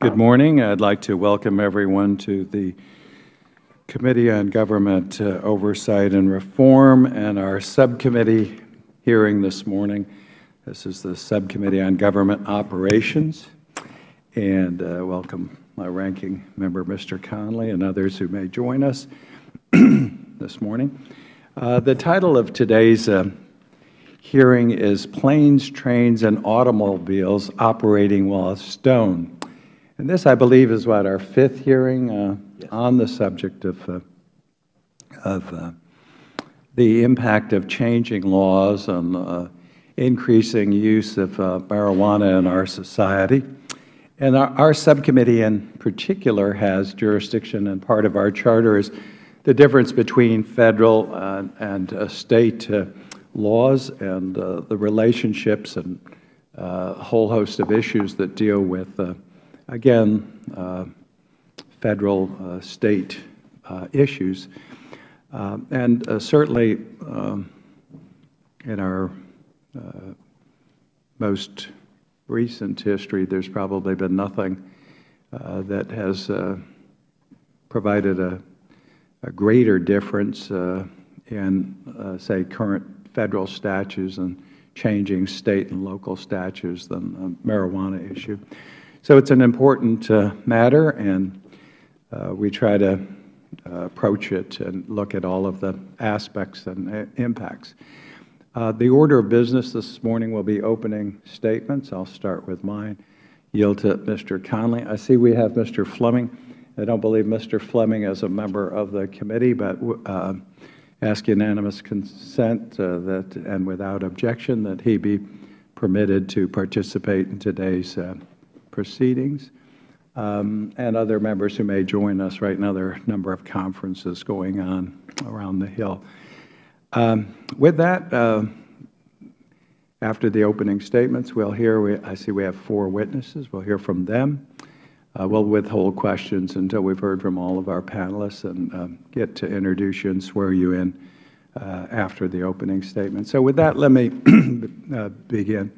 Good morning. I'd like to welcome everyone to the Committee on Government Oversight and Reform and our subcommittee hearing this morning. This is the Subcommittee on Government Operations, and welcome my ranking member, Mr. Conley, and others who may join us this morning. The title of today's hearing is Planes, Trains, and Automobiles Operating While Stoned. And this, I believe, is what, our fifth hearing yes, on the subject of the impact of changing laws on increasing use of marijuana in our society. And our subcommittee in particular has jurisdiction, and part of our charter is the difference between federal and state laws and the relationships and a whole host of issues that deal with again, federal, state issues. And certainly in our most recent history, there's probably been nothing that has provided a greater difference in, say, current federal statutes and changing state and local statutes than the marijuana issue. So it's an important matter, and we try to approach it and look at all of the aspects and impacts. The order of business this morning will be opening statements. I'll start with mine. Yield to Mr. Conley. I see we have Mr. Fleming. I don't believe Mr. Fleming is a member of the committee, but ask unanimous consent that, and without objection, that he be permitted to participate in today's proceedings, and other members who may join us. Right now, there are a number of conferences going on around the Hill. With that, after the opening statements, we'll hear, I see we have 4 witnesses. We'll hear from them. We'll withhold questions until we've heard from all of our panelists and get to introduce you and swear you in after the opening statement. So with that, let me begin.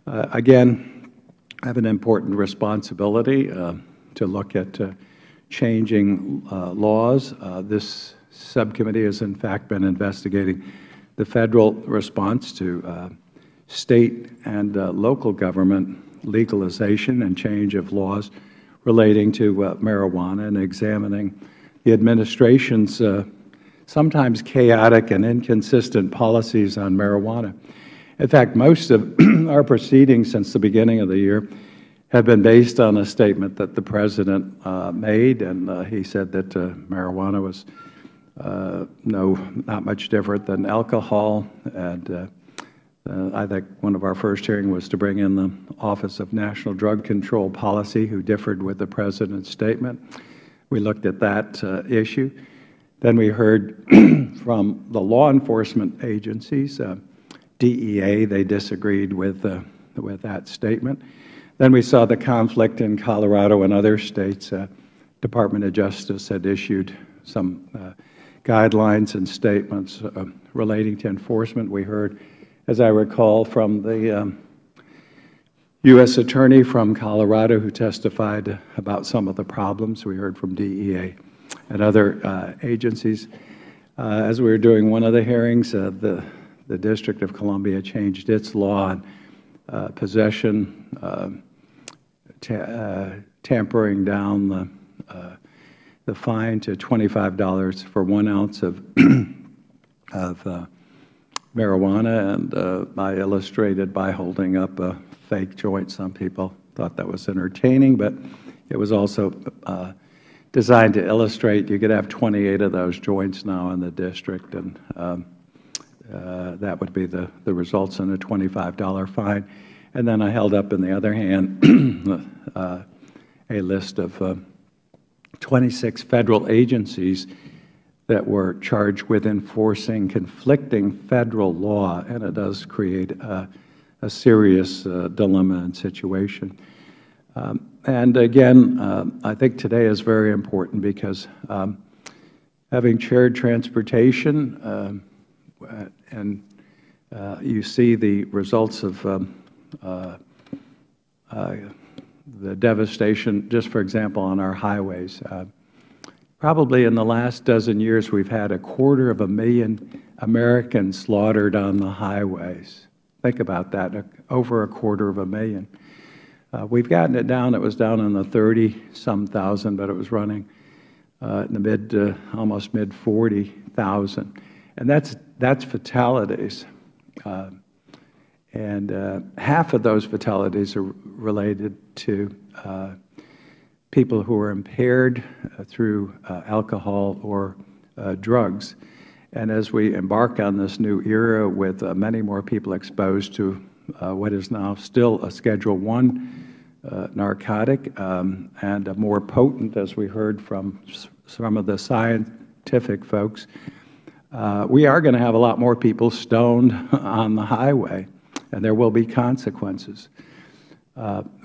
Again, I have an important responsibility to look at changing laws. This subcommittee has, in fact, been investigating the federal response to state and local government legalization and change of laws relating to marijuana, and examining the administration's sometimes chaotic and inconsistent policies on marijuana. In fact, most of our proceedings since the beginning of the year have been based on a statement that the President made, and he said that marijuana was not much different than alcohol. And I think one of our first hearings was to bring in the Office of National Drug Control Policy, who differed with the President's statement. We looked at that issue. Then we heard from the law enforcement agencies. DEA, they disagreed with that statement. Then we saw the conflict in Colorado and other states. Department of Justice had issued some guidelines and statements relating to enforcement. We heard, as I recall, from the U.S. Attorney from Colorado, who testified about some of the problems. We heard from DEA and other agencies. As we were doing one of the hearings, the District of Columbia changed its law on possession, tampering down the fine to $25 for 1 ounce of marijuana, and I illustrated by holding up a fake joint. Some people thought that was entertaining, but it was also designed to illustrate you could have 28 of those joints now in the district, and that would be the results in a $25 fine. And then I held up in the other hand a list of 26 federal agencies that were charged with enforcing conflicting federal law, and it does create a serious dilemma and situation. And again, I think today is very important because having chaired transportation, and you see the results of the devastation, just for example, on our highways. Probably in the last dozen years, we've had 250,000 Americans slaughtered on the highways. Think about that, over 250,000. We've gotten it down. It was down in the 30-some thousand, but it was running in the almost mid 40,000, and that's fatalities. And half of those fatalities are related to people who are impaired through alcohol or drugs. And as we embark on this new era with many more people exposed to what is now still a Schedule I narcotic and more potent, as we heard from some of the scientific folks, we are going to have a lot more people stoned on the highway, and there will be consequences.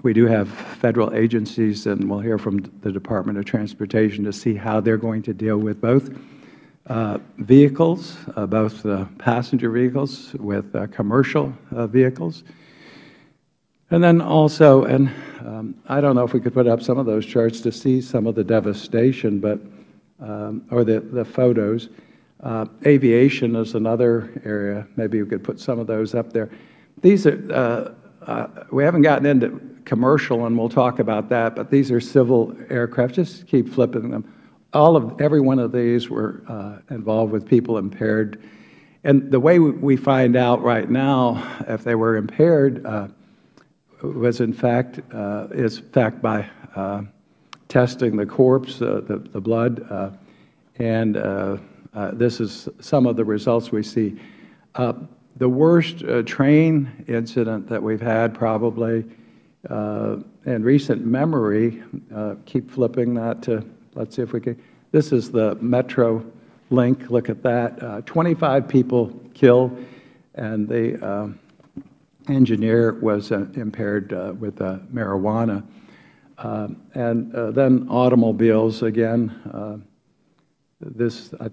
We do have federal agencies, and we'll hear from the Department of Transportation to see how they're going to deal with both vehicles, both passenger vehicles with commercial vehicles. And then also, and I don't know if we could put up some of those charts to see some of the devastation, but or the photos. Aviation is another area. Maybe we could put some of those up there. These are, we haven't gotten into commercial, and we'll talk about that, but these are civil aircraft. Just keep flipping them. Every one of these were involved with people impaired. And the way we find out right now if they were impaired was in fact, by testing the corpse, the blood, and this is some of the results we see. The worst train incident that we've had probably in recent memory, keep flipping that to, let's see if we can, this is the Metro link, look at that, 25 people killed, and the engineer was impaired with marijuana. And then automobiles, again, this, I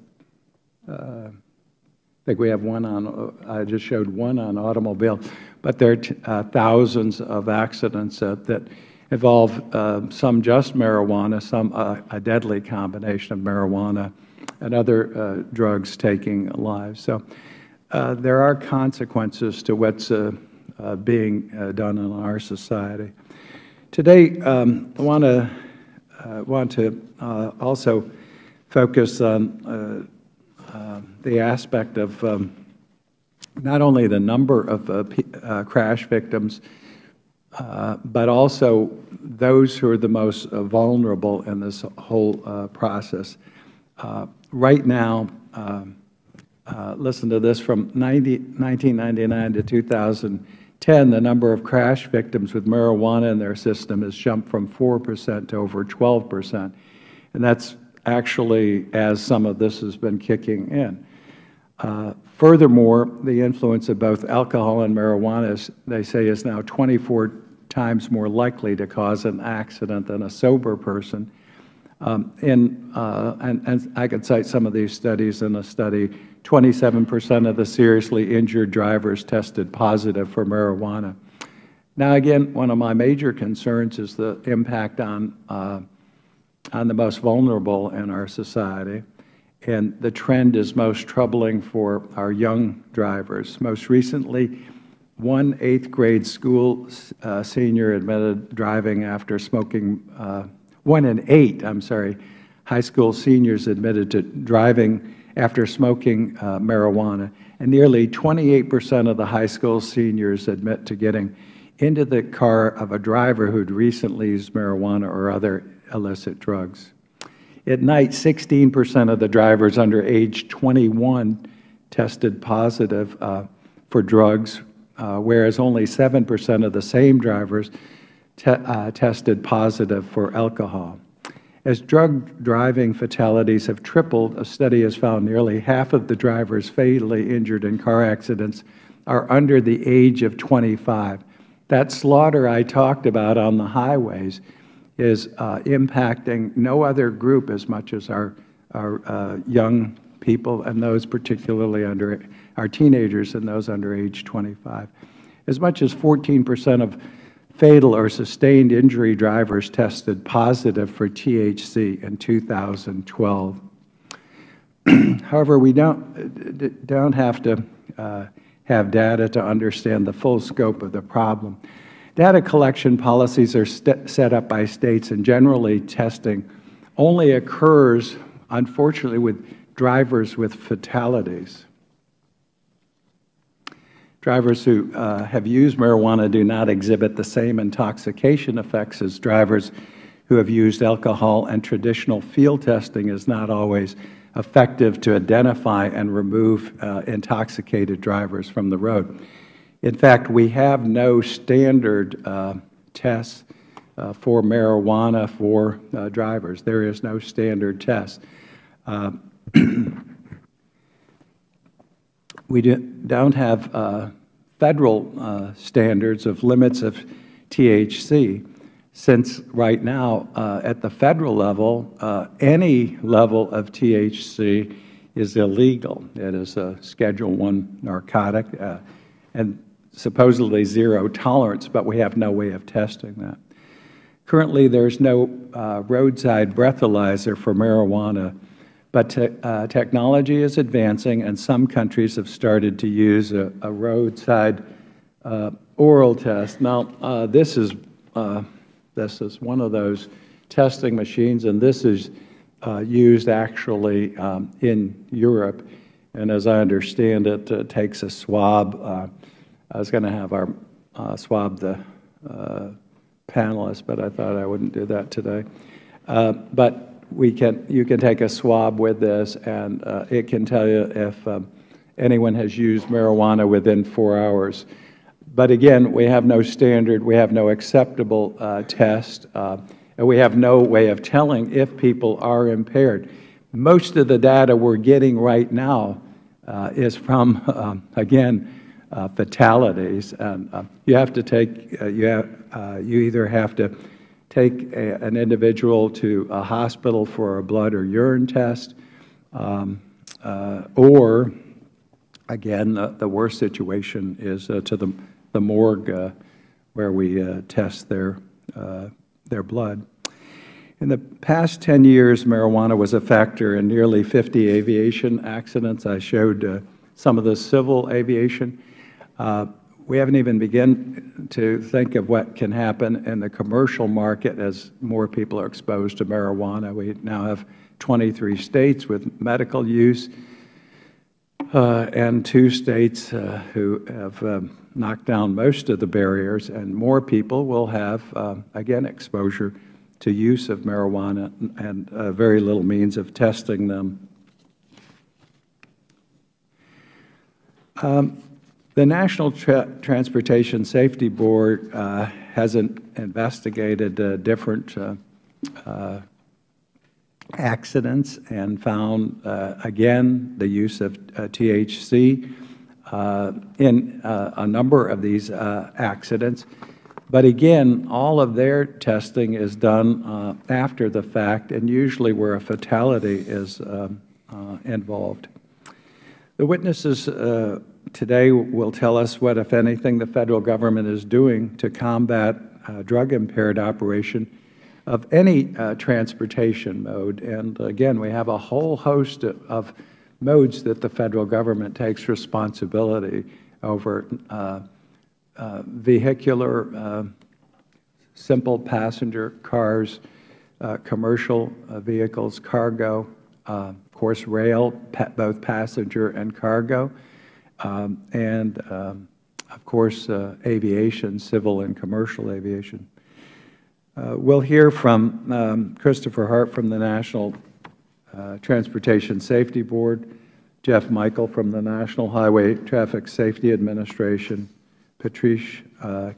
think we have one on, I just showed one on automobile, but there are thousands of accidents that involve some just marijuana, some a deadly combination of marijuana and other drugs taking lives. So there are consequences to what's being done in our society. Today, I want to also focus on the aspect of not only the number of crash victims, but also those who are the most vulnerable in this whole process. Right now, listen to this, from 1999 to 2010, the number of crash victims with marijuana in their system has jumped from 4% to over 12%. And that's actually as some of this has been kicking in. Furthermore, the influence of both alcohol and marijuana, they say, is now 24 times more likely to cause an accident than a sober person. And I could cite some of these studies. In a study, 27% of the seriously injured drivers tested positive for marijuana. Now, again, one of my major concerns is the impact on the most vulnerable in our society. And the trend is most troubling for our young drivers. Most recently, one 8th grade school senior admitted driving after smoking, 1 in 8, I'm sorry, high school seniors admitted to driving after smoking marijuana. And nearly 28% of the high school seniors admit to getting into the car of a driver who'd recently used marijuana or other illicit drugs. At night, 16% of the drivers under age 21 tested positive for drugs, whereas only 7% of the same drivers tested positive for alcohol. As drug driving fatalities have tripled, a study has found nearly half of the drivers fatally injured in car accidents are under the age of 25. That slaughter I talked about on the highways is impacting no other group as much as our young people, and those particularly under our teenagers and those under age 25. As much as 14% of fatal or sustained injury drivers tested positive for THC in 2012. However, we don't have to have data to understand the full scope of the problem. Data collection policies are set up by states, and generally testing only occurs, unfortunately, with drivers with fatalities. Drivers who have used marijuana do not exhibit the same intoxication effects as drivers who have used alcohol, and traditional field testing is not always effective to identify and remove intoxicated drivers from the road. In fact, we have no standard tests for marijuana for drivers. There is no standard test. We don't have federal standards of limits of THC, since right now at the federal level, any level of THC is illegal. It is a Schedule I narcotic and supposedly zero tolerance, but we have no way of testing that. Currently, there's no roadside breathalyzer for marijuana, but technology is advancing, and some countries have started to use a roadside oral test. Now, this is one of those testing machines, and this is used actually in Europe. And as I understand it, it takes a swab. I was going to have our swab the panelists, but I thought I wouldn't do that today. But you can take a swab with this, and it can tell you if anyone has used marijuana within 4 hours. But again, we have no standard, we have no acceptable test, and we have no way of telling if people are impaired. Most of the data we're getting right now is from, again, fatalities. And you have to take, you either have to take an individual to a hospital for a blood or urine test, or, again, the worst situation is to the morgue where we test their blood. In the past 10 years, marijuana was a factor in nearly 50 aviation accidents. I showed some of the civil aviation. We haven't even begun to think of what can happen in the commercial market as more people are exposed to marijuana. We now have 23 states with medical use, and 2 states who have knocked down most of the barriers, and more people will have, again, exposure to use of marijuana and very little means of testing them. The National Transportation Safety Board hasn't investigated different accidents and found, again, the use of THC in a number of these accidents. But again, all of their testing is done after the fact, and usually where a fatality is involved. The witnesses today will tell us what, if anything, the Federal Government is doing to combat drug-impaired operation of any transportation mode. And again, we have a whole host of modes that the Federal Government takes responsibility over: vehicular, simple passenger cars, commercial vehicles, cargo, of course rail, both passenger and cargo, and of course aviation, civil and commercial aviation. We'll hear from Christopher Hart from the National Transportation Safety Board, Jeff Michael from the National Highway Traffic Safety Administration, Patrice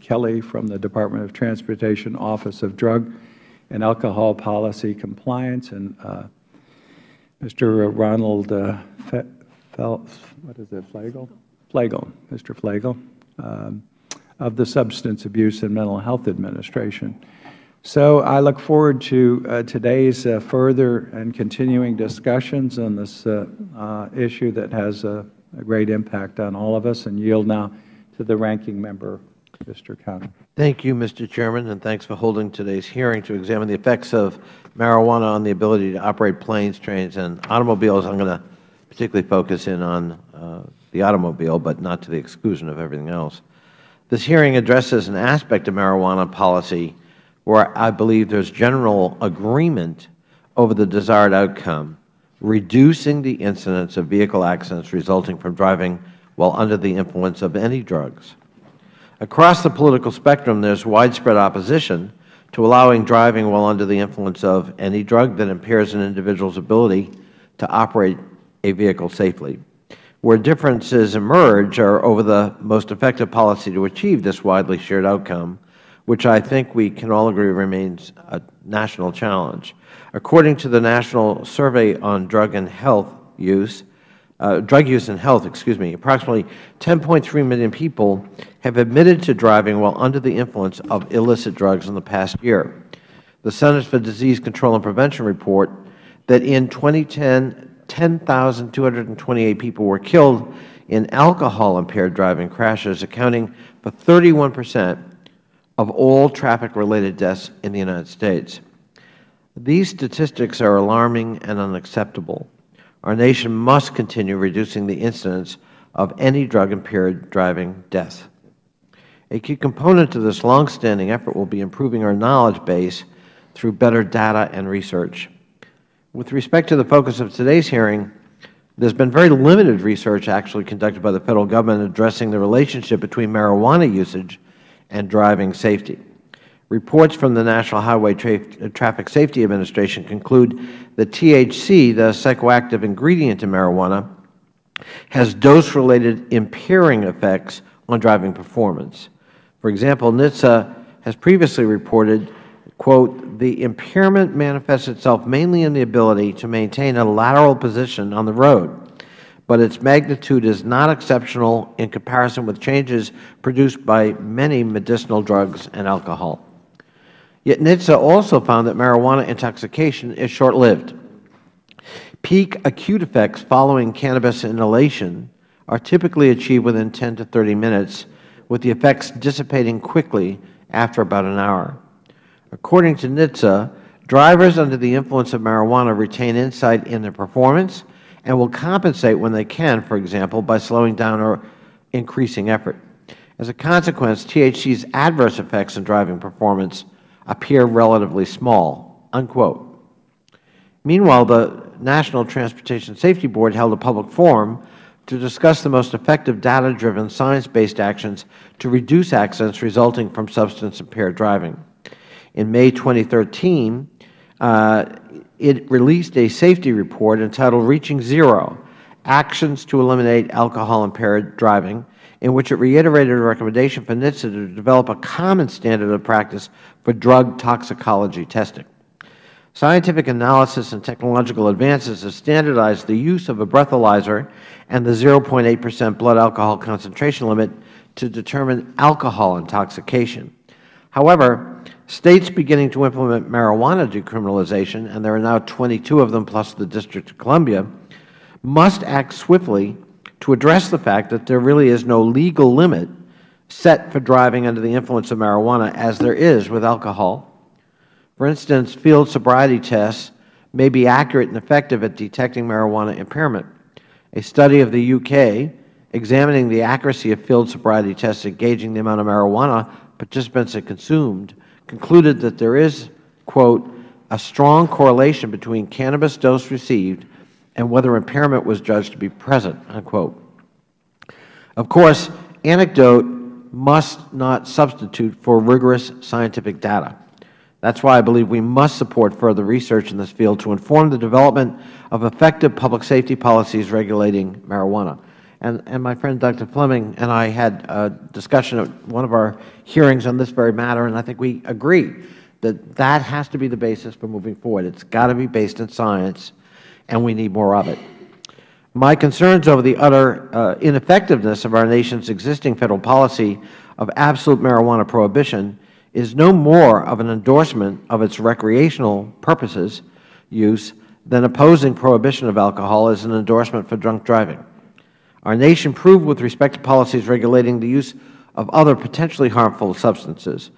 Kelly from the Department of Transportation Office of Drug and Alcohol Policy Compliance, and Mr. Ronald Flagel, Mr. Flagel, of the Substance Abuse and Mental Health Administration. So I look forward to today's further and continuing discussions on this issue that has a great impact on all of us, and yield now to the ranking member, Mr. Connor. Thank you, Mr. Chairman, and thanks for holding today's hearing to examine the effects of marijuana on the ability to operate planes, trains, and automobiles. I'm going to particularly focus in on the automobile, but not to the exclusion of everything else. This hearing addresses an aspect of marijuana policy where I believe there is general agreement over the desired outcome, reducing the incidence of vehicle accidents resulting from driving while under the influence of any drugs. Across the political spectrum, there is widespread opposition to allowing driving while under the influence of any drug that impairs an individual's ability to operate a vehicle safely. Where differences emerge are over the most effective policy to achieve this widely shared outcome, which I think we can all agree remains a national challenge. According to the National Survey on Drug and Health Use, approximately 10.3 million people have admitted to driving while under the influence of illicit drugs in the past year. The Centers for Disease Control and Prevention report that in 2010, 10,228 people were killed in alcohol-impaired driving crashes, accounting for 31% of all traffic-related deaths in the United States. These statistics are alarming and unacceptable. Our nation must continue reducing the incidence of any drug-impaired driving death. A key component to this long-standing effort will be improving our knowledge base through better data and research. With respect to the focus of today's hearing, there has been very limited research actually conducted by the Federal Government addressing the relationship between marijuana usage and driving safety. Reports from the National Highway Traffic Safety Administration conclude that THC, the psychoactive ingredient in marijuana, has dose-related impairing effects on driving performance. For example, NHTSA has previously reported, quote, "The impairment manifests itself mainly in the ability to maintain a lateral position on the road, but its magnitude is not exceptional in comparison with changes produced by many medicinal drugs and alcohol." Yet NHTSA also found that marijuana intoxication is short-lived. Peak acute effects following cannabis inhalation are typically achieved within 10 to 30 minutes, with the effects dissipating quickly after about an hour. According to NHTSA, drivers under the influence of marijuana retain insight in their performance and will compensate when they can, for example, by slowing down or increasing effort. As a consequence, THC's adverse effects on driving performance appear relatively small, unquote. Meanwhile, the National Transportation Safety Board held a public forum to discuss the most effective data-driven, science-based actions to reduce accidents resulting from substance-impaired driving. In May 2013, it released a safety report entitled Reaching Zero, Actions to Eliminate Alcohol-Impaired Driving, in which it reiterated a recommendation for NHTSA to develop a common standard of practice for drug toxicology testing. Scientific analysis and technological advances have standardized the use of a breathalyzer and the 0.8% blood alcohol concentration limit to determine alcohol intoxication. However, states beginning to implement marijuana decriminalization, and there are now 22 of them plus the District of Columbia, must act swiftly to address the fact that there really is no legal limit set for driving under the influence of marijuana as there is with alcohol. For instance, field sobriety tests may be accurate and effective at detecting marijuana impairment. A study of the UK examining the accuracy of field sobriety tests at gauging the amount of marijuana participants had consumed concluded that there is, quote, "a strong correlation between cannabis dose received and whether impairment was judged to be present," unquote. Of course, anecdote must not substitute for rigorous scientific data. That is why I believe we must support further research in this field to inform the development of effective public safety policies regulating marijuana. And my friend Dr. Fleming and I had a discussion at one of our hearings on this very matter, and I think we agree that that has to be the basis for moving forward. It's got to be based in science, and we need more of it. My concerns over the utter ineffectiveness of our nation's existing Federal policy of absolute marijuana prohibition is no more of an endorsement of its recreational purposes use than opposing prohibition of alcohol is an endorsement for drunk driving. Our nation proved with respect to policies regulating the use of other potentially harmful substances.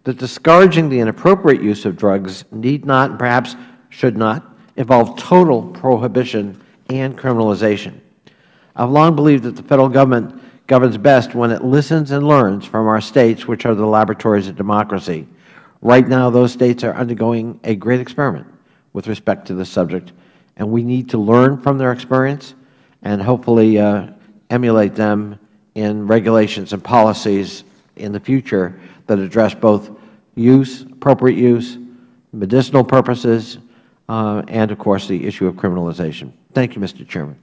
that discouraging the inappropriate use of drugs need not and perhaps should not involve total prohibition and criminalization. I have long believed that the Federal Government governs best when it listens and learns from our States, which are the laboratories of democracy. Right now, those States are undergoing a great experiment with respect to this subject, and we need to learn from their experience and hopefully emulate them in regulations and policies in the future that address both use, appropriate use, medicinal purposes, and, of course, the issue of criminalization. Thank you, Mr. Chairman.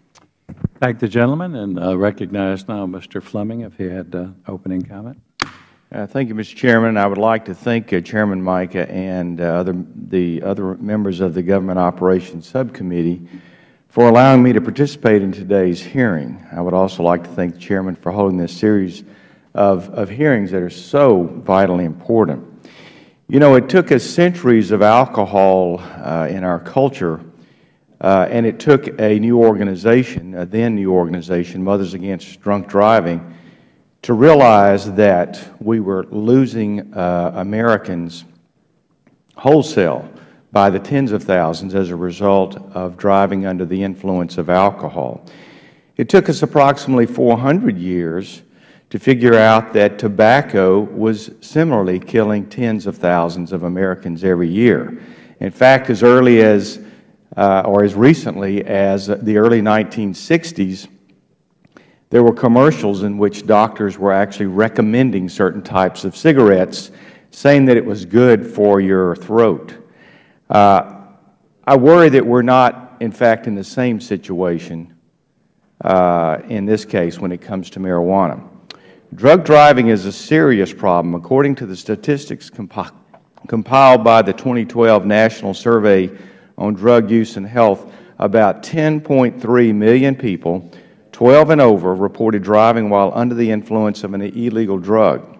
Thank the gentleman, and recognize now Mr. Fleming if he had opening comment. Thank you, Mr. Chairman. I would like to thank Chairman Mica and the other members of the Government Operations Subcommittee for allowing me to participate in today's hearing. I would also like to thank the Chairman for holding this series of hearings that are so vitally important. You know, it took us centuries of alcohol in our culture, and it took a new organization, a then new organization, Mothers Against Drunk Driving, to realize that we were losing Americans wholesale by the tens of thousands as a result of driving under the influence of alcohol. It took us approximately 400 years to figure out that tobacco was similarly killing tens of thousands of Americans every year. In fact, as early as or as recently as the early 1960s, there were commercials in which doctors were actually recommending certain types of cigarettes, saying that it was good for your throat. I worry that we're not, in fact, in the same situation in this case when it comes to marijuana. Drug driving is a serious problem. According to the statistics compiled by the 2012 National Survey on Drug Use and Health, about 10.3 million people, 12 and over, reported driving while under the influence of an illegal drug.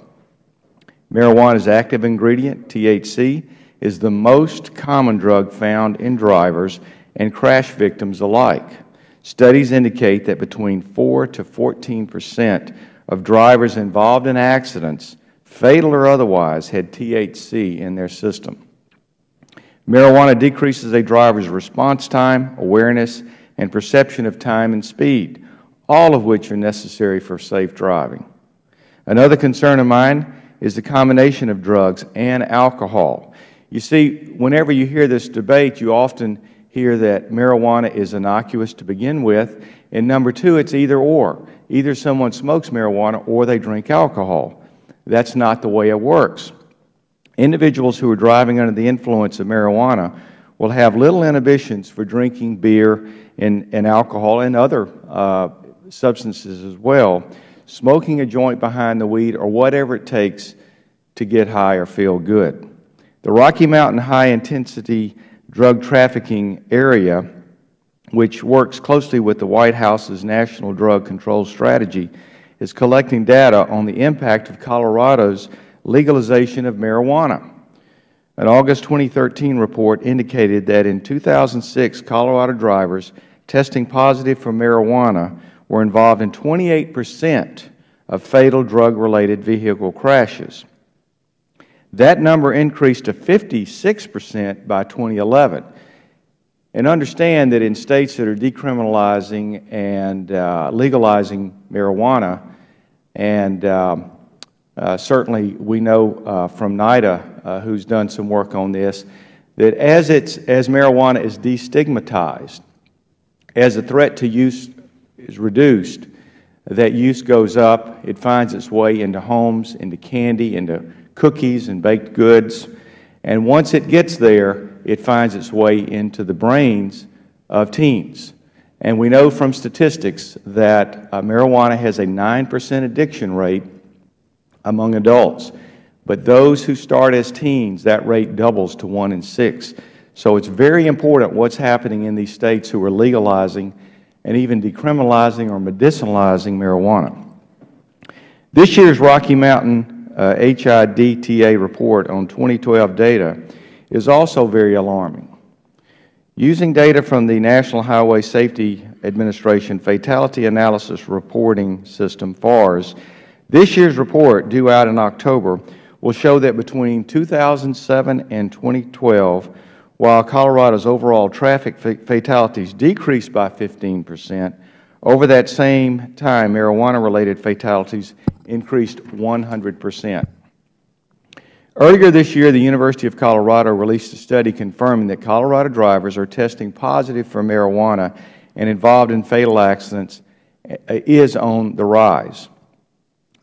Marijuana's active ingredient, THC, is the most common drug found in drivers and crash victims alike. Studies indicate that between 4 to 14% of drivers involved in accidents, fatal or otherwise, had THC in their system. Marijuana decreases a driver's response time, awareness, and perception of time and speed, all of which are necessary for safe driving. Another concern of mine is the combination of drugs and alcohol. You see, whenever you hear this debate, you often hear that marijuana is innocuous to begin with, and number two, it's either or. Either someone smokes marijuana or they drink alcohol. That's not the way it works. Individuals who are driving under the influence of marijuana will have little inhibitions for drinking beer and alcohol and other substances as well, smoking a joint behind the wheel, or whatever it takes to get high or feel good. The Rocky Mountain High-Intensity Drug Trafficking Area, which works closely with the White House's National Drug Control Strategy, is collecting data on the impact of Colorado's legalization of marijuana. An August 2013 report indicated that in 2006, Colorado drivers testing positive for marijuana were involved in 28% of fatal drug-related vehicle crashes. That number increased to 56% by 2011. And understand that in states that are decriminalizing and legalizing marijuana, and certainly we know from NIDA, who's done some work on this, that as marijuana is destigmatized, as the threat to use is reduced, that use goes up. It finds its way into homes, into candy, into cookies and baked goods. And once it gets there, it finds its way into the brains of teens. And we know from statistics that marijuana has a 9% addiction rate among adults. But those who start as teens, that rate doubles to 1 in 6. So it's very important what's happening in these states who are legalizing and even decriminalizing or medicinalizing marijuana. This year's Rocky Mountain HIDTA report on 2012 data is also very alarming. Using data from the National Highway Safety Administration Fatality Analysis Reporting System, FARS, this year's report, due out in October, will show that between 2007 and 2012, while Colorado's overall traffic fatalities decreased by 15%, over that same time, marijuana-related fatalities increased 100%. Earlier this year, the University of Colorado released a study confirming that Colorado drivers are testing positive for marijuana and involved in fatal accidents is on the rise.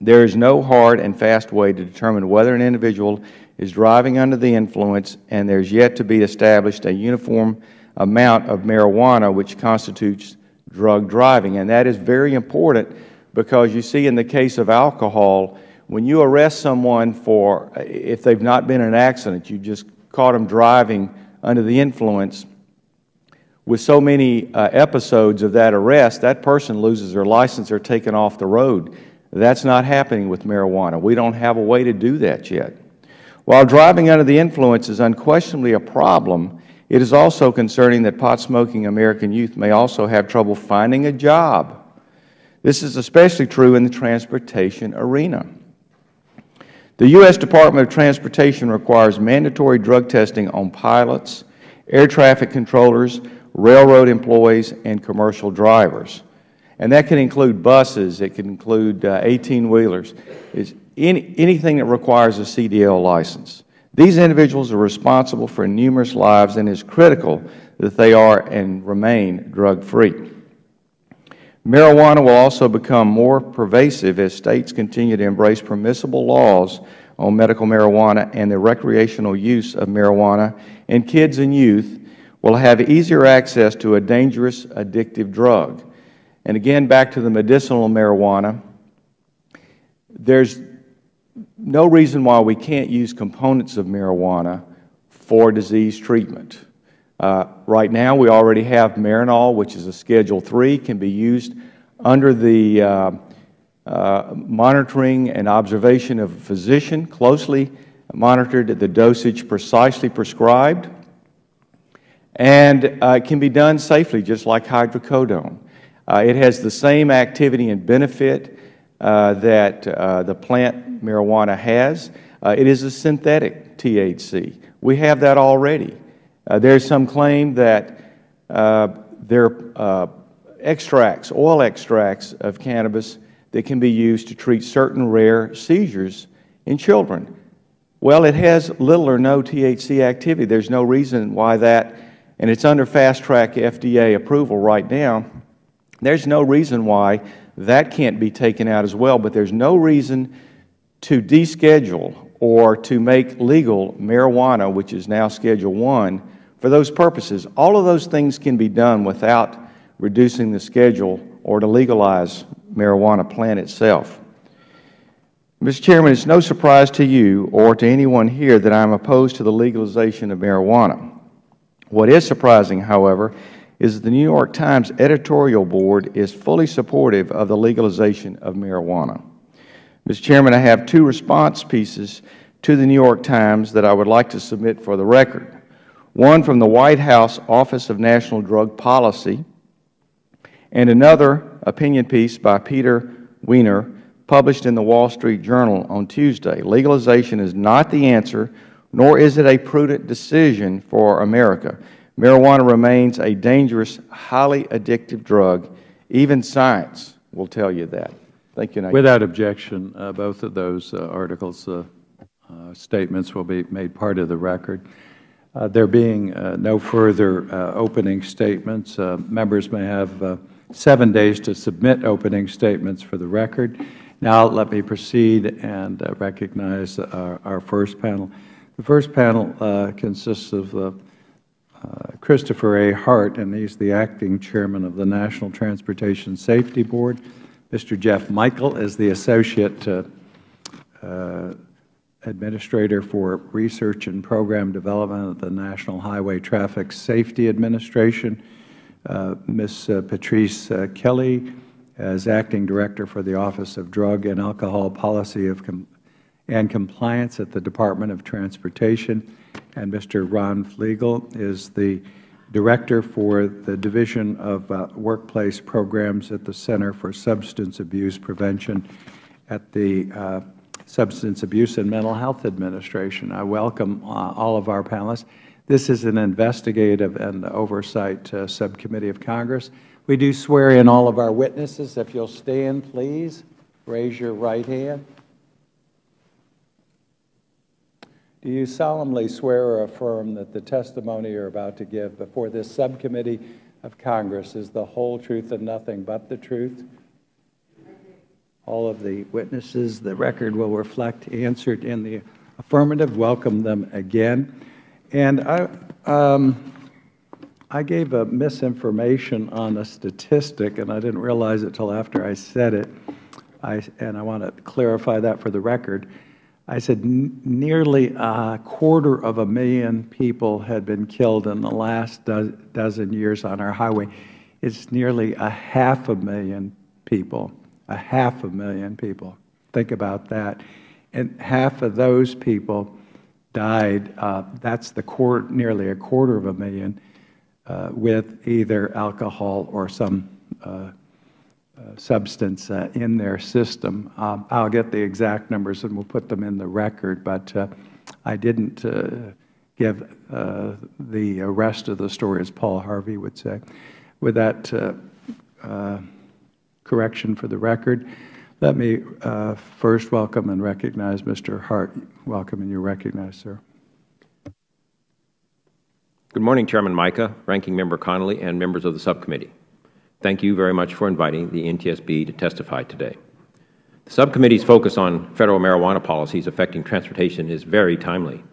There is no hard and fast way to determine whether an individual is driving under the influence, and there is yet to be established a uniform amount of marijuana which constitutes drug driving. And that is very important because you see in the case of alcohol, when you arrest someone for, if they've not been in an accident, you just caught them driving under the influence, with so many episodes of that arrest, that person loses their license or taken off the road. That's not happening with marijuana. We don't have a way to do that yet. While driving under the influence is unquestionably a problem, it is also concerning that pot-smoking American youth may also have trouble finding a job. This is especially true in the transportation arena. The U.S. Department of Transportation requires mandatory drug testing on pilots, air traffic controllers, railroad employees, and commercial drivers. And that can include buses, it can include 18-wheelers, anything that requires a CDL license. These individuals are responsible for numerous lives, and it is critical that they are and remain drug-free. Marijuana will also become more pervasive as states continue to embrace permissible laws on medical marijuana, and the recreational use of marijuana, and kids and youth will have easier access to a dangerous, addictive drug. And again, back to the medicinal marijuana, there's no reason why we can't use components of marijuana for disease treatment. Right now, we already have Marinol, which is a Schedule III, can be used under the monitoring and observation of a physician, closely monitored at the dosage precisely prescribed, and it can be done safely, just like hydrocodone. It has the same activity and benefit that the plant marijuana has. It is a synthetic THC. We have that already. There is some claim that there are extracts, oil extracts of cannabis that can be used to treat certain rare seizures in children. Well, it has little or no THC activity. There's no reason why that, and it's under fast-track FDA approval right now, there's no reason why that can't be taken out as well, but there's no reason to deschedule or to make legal marijuana, which is now Schedule I, for those purposes. All of those things can be done without reducing the schedule or to legalize marijuana plant itself. Mr. Chairman, it's no surprise to you or to anyone here that I'm opposed to the legalization of marijuana. What is surprising, however, is that the New York Times editorial board is fully supportive of the legalization of marijuana. Mr. Chairman, I have two response pieces to the New York Times that I would like to submit for the record. One from the White House Office of National Drug Policy, and another opinion piece by Peter Weiner, published in the Wall Street Journal on Tuesday. Legalization is not the answer, nor is it a prudent decision for America. Marijuana remains a dangerous, highly addictive drug. Even science will tell you that. Thank you. Without objection, both of those articles' statements will be made part of the record. There being no further opening statements, members may have 7 days to submit opening statements for the record. Now let me proceed and recognize our first panel. The first panel consists of Christopher A. Hart, and he's the acting chairman of the National Transportation Safety Board. Mr. Jeff Michael is the associate administrator for research and program development at the National Highway Traffic Safety Administration. Ms. Patrice Kelly as acting director for the Office of Drug and Alcohol Policy and Compliance at the Department of Transportation. And Mr. Ron Flegel is the director for the Division of Workplace Programs at the Center for Substance Abuse Prevention at the Substance Abuse and Mental Health Administration. I welcome all of our panelists. This is an investigative and oversight subcommittee of Congress. We do swear in all of our witnesses. If you'll stand, please. Raise your right hand. Do you solemnly swear or affirm that the testimony you are about to give before this subcommittee of Congress is the whole truth and nothing but the truth? All of the witnesses, the record will reflect, answered in the affirmative. Welcome them again. And I gave a misinformation on a statistic, and I didn't realize it until after I said it, and I want to clarify that for the record. I said nearly 250,000 people had been killed in the last dozen years on our highway. It's nearly 500,000 people. 500,000 people. Think about that. And half of those people died, that's nearly 250,000, with either alcohol or some substance in their system. I'll get the exact numbers and we'll put them in the record, but I didn't give the rest of the story, as Paul Harvey would say. With that correction for the record, let me first welcome and recognize Mr. Hart. Welcome, and you're recognized, sir. Good morning, Chairman Mica, Ranking Member Connolly, and members of the subcommittee. Thank you very much for inviting the NTSB to testify today. The subcommittee's focus on Federal marijuana policies affecting transportation is very timely.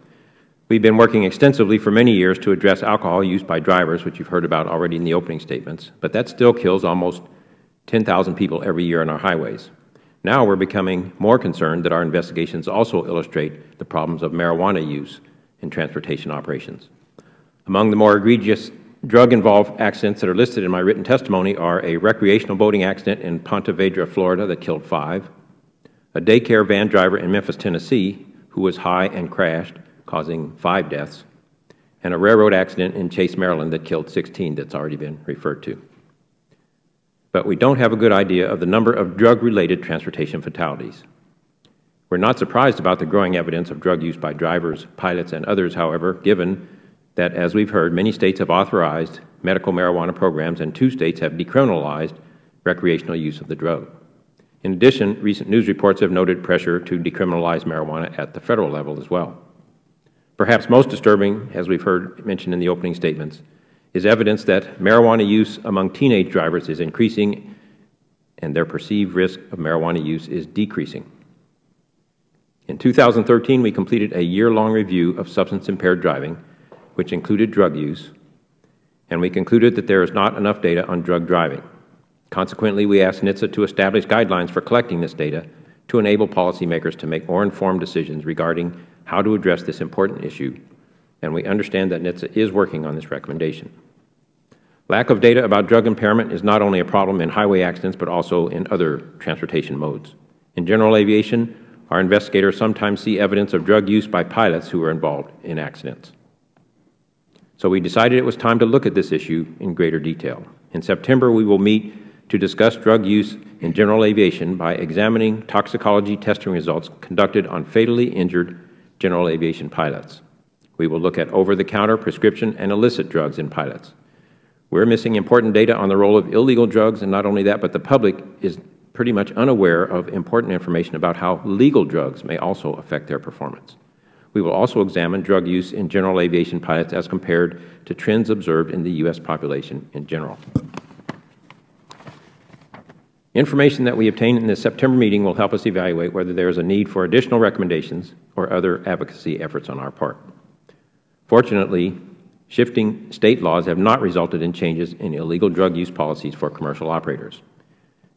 We've been working extensively for many years to address alcohol use by drivers, which you've heard about already in the opening statements, but that still kills almost 10,000 people every year on our highways. Now we're becoming more concerned that our investigations also illustrate the problems of marijuana use in transportation operations. Among the more egregious drug-involved accidents that are listed in my written testimony are a recreational boating accident in Ponte Vedra, Florida that killed 5, a daycare van driver in Memphis, Tennessee who was high and crashed, causing 5 deaths, and a railroad accident in Chase, Maryland that killed 16 that's already been referred to. But we don't have a good idea of the number of drug-related transportation fatalities. We're not surprised about the growing evidence of drug use by drivers, pilots, and others, however, given that, as we've heard, many states have authorized medical marijuana programs and 2 states have decriminalized recreational use of the drug. In addition, recent news reports have noted pressure to decriminalize marijuana at the Federal level as well. Perhaps most disturbing, as we've heard mentioned in the opening statements, is evidence that marijuana use among teenage drivers is increasing and their perceived risk of marijuana use is decreasing. In 2013, we completed a year-long review of substance-impaired driving, which included drug use, and we concluded that there is not enough data on drug driving. Consequently, we asked NHTSA to establish guidelines for collecting this data to enable policymakers to make more informed decisions regarding how to address this important issue, and we understand that NHTSA is working on this recommendation. Lack of data about drug impairment is not only a problem in highway accidents, but also in other transportation modes. In general aviation, our investigators sometimes see evidence of drug use by pilots who are involved in accidents. So we decided it was time to look at this issue in greater detail. In September, we will meet to discuss drug use in general aviation by examining toxicology testing results conducted on fatally injured general aviation pilots. We will look at over-the-counter, prescription, and illicit drugs in pilots. We're missing important data on the role of illegal drugs, and not only that, but the public is pretty much unaware of important information about how legal drugs may also affect their performance. We will also examine drug use in general aviation pilots as compared to trends observed in the U.S. population in general. Information that we obtain in this September meeting will help us evaluate whether there is a need for additional recommendations or other advocacy efforts on our part. Fortunately, shifting state laws have not resulted in changes in illegal drug use policies for commercial operators.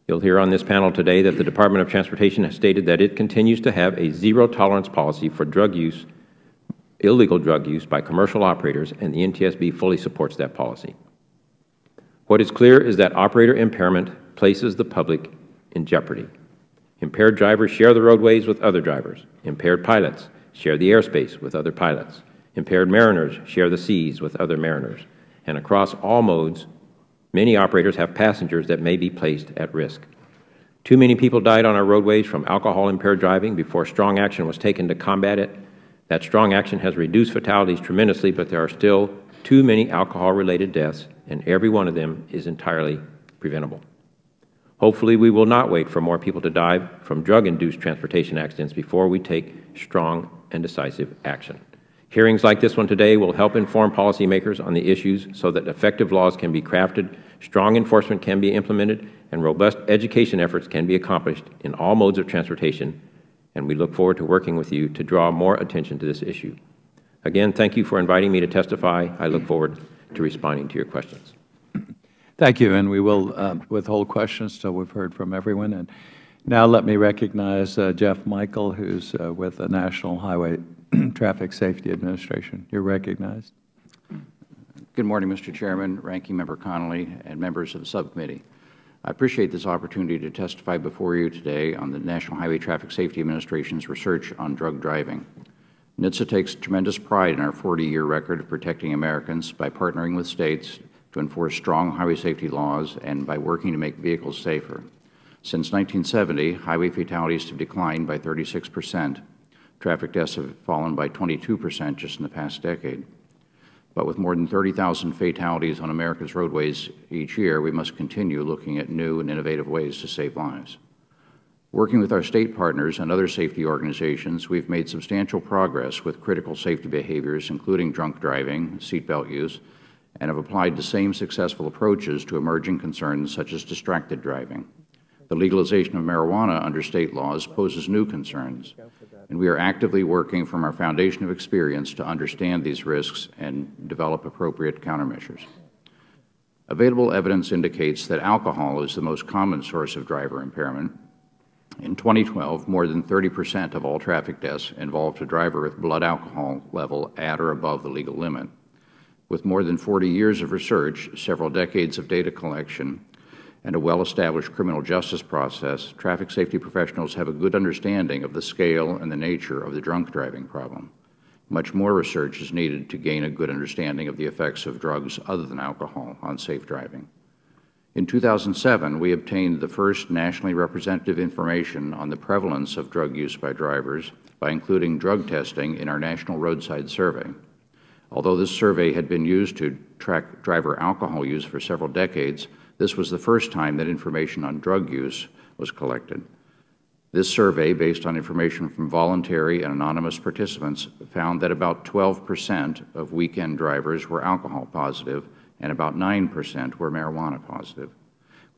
You'll hear on this panel today that the Department of Transportation has stated that it continues to have a zero-tolerance policy for drug use, illegal drug use by commercial operators, and the NTSB fully supports that policy. What is clear is that operator impairment places the public in jeopardy. Impaired drivers share the roadways with other drivers. Impaired pilots share the airspace with other pilots. Impaired mariners share the seas with other mariners. And across all modes, many operators have passengers that may be placed at risk. Too many people died on our roadways from alcohol-impaired driving before strong action was taken to combat it. That strong action has reduced fatalities tremendously, but there are still too many alcohol-related deaths, and every one of them is entirely preventable. Hopefully, we will not wait for more people to die from drug-induced transportation accidents before we take strong and decisive action. Hearings like this one today will help inform policymakers on the issues so that effective laws can be crafted, strong enforcement can be implemented, and robust education efforts can be accomplished in all modes of transportation, and we look forward to working with you to draw more attention to this issue. Again, thank you for inviting me to testify. I look forward to responding to your questions. Thank you, and we will withhold questions until we've heard from everyone. And now let me recognize Jeff Michael, who's with the National Highway Traffic Safety Administration. You're recognized. Good morning, Mr. Chairman, Ranking Member Connolly, and members of the subcommittee. I appreciate this opportunity to testify before you today on the National Highway Traffic Safety Administration's research on drug driving. NHTSA takes tremendous pride in our 40-year record of protecting Americans by partnering with states to enforce strong highway safety laws and by working to make vehicles safer. Since 1970, highway fatalities have declined by 36%. Traffic deaths have fallen by 22% just in the past decade. But with more than 30,000 fatalities on America's roadways each year, we must continue looking at new and innovative ways to save lives. Working with our state partners and other safety organizations, we have made substantial progress with critical safety behaviors, including drunk driving, seatbelt use, and have applied the same successful approaches to emerging concerns such as distracted driving. The legalization of marijuana under state laws poses new concerns, and we are actively working from our foundation of experience to understand these risks and develop appropriate countermeasures. Available evidence indicates that alcohol is the most common source of driver impairment. In 2012, more than 30% of all traffic deaths involved a driver with blood alcohol level at or above the legal limit. With more than 40 years of research, several decades of data collection, and a well-established criminal justice process, traffic safety professionals have a good understanding of the scale and the nature of the drunk driving problem. Much more research is needed to gain a good understanding of the effects of drugs other than alcohol on safe driving. In 2007, we obtained the first nationally representative information on the prevalence of drug use by drivers by including drug testing in our National Roadside Survey. Although this survey had been used to track driver alcohol use for several decades, this was the first time that information on drug use was collected. This survey, based on information from voluntary and anonymous participants, found that about 12% of weekend drivers were alcohol positive and about 9% were marijuana positive.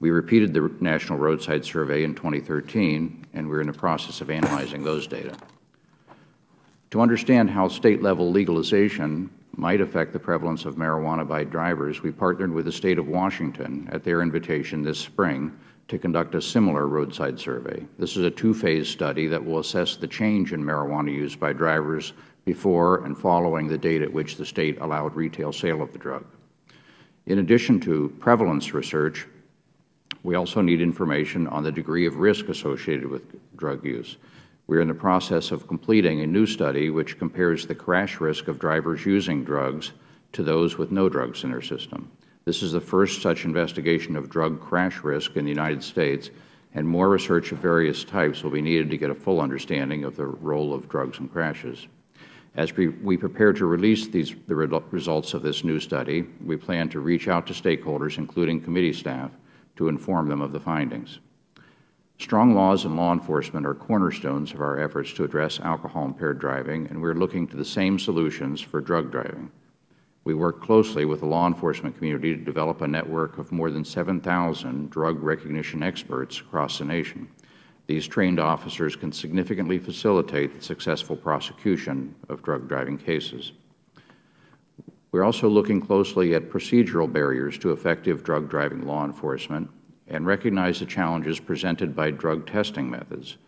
We repeated the National Roadside Survey in 2013, and we are in the process of analyzing those data. To understand how state-level legalization might affect the prevalence of marijuana by drivers, we partnered with the State of Washington at their invitation this spring to conduct a similar roadside survey. This is a two-phase study that will assess the change in marijuana use by drivers before and following the date at which the State allowed retail sale of the drug. In addition to prevalence research, we also need information on the degree of risk associated with drug use. We are in the process of completing a new study which compares the crash risk of drivers using drugs to those with no drugs in their system. This is the first such investigation of drug crash risk in the United States, and more research of various types will be needed to get a full understanding of the role of drugs in crashes. As we prepare to release the results of this new study, we plan to reach out to stakeholders, including committee staff, to inform them of the findings. Strong laws and law enforcement are cornerstones of our efforts to address alcohol-impaired driving, and we are looking to the same solutions for drug driving. We work closely with the law enforcement community to develop a network of more than 7,000 drug recognition experts across the nation. These trained officers can significantly facilitate the successful prosecution of drug driving cases. We are also looking closely at procedural barriers to effective drug driving law enforcement and recognize the challenges presented by drug testing methods.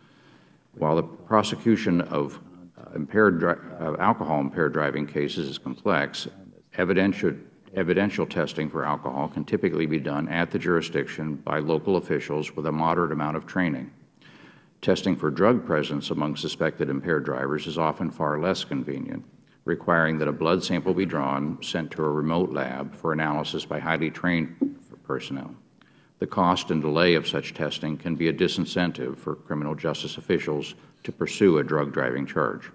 While the prosecution of alcohol-impaired driving cases is complex, evidential testing for alcohol can typically be done at the jurisdiction by local officials with a moderate amount of training. Testing for drug presence among suspected impaired drivers is often far less convenient, requiring that a blood sample be drawn, sent to a remote lab for analysis by highly trained personnel. The cost and delay of such testing can be a disincentive for criminal justice officials to pursue a drug driving charge.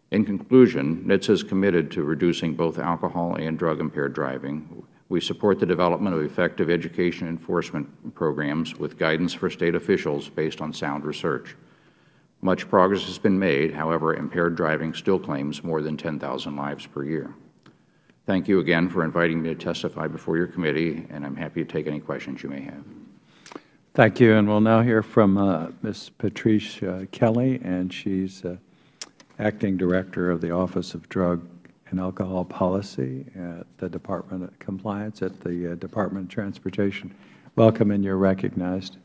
In conclusion, NHTSA is committed to reducing both alcohol and drug-impaired driving. We support the development of effective education enforcement programs with guidance for State officials based on sound research. Much progress has been made. However, impaired driving still claims more than 10,000 lives per year. Thank you again for inviting me to testify before your committee, and I am happy to take any questions you may have. Thank you. And we'll now hear from Ms. Patrice Kelly, and she's Acting Director of the Office of Drug and Alcohol Policy at the Department of Compliance at the Department of Transportation. Welcome, and you're recognized.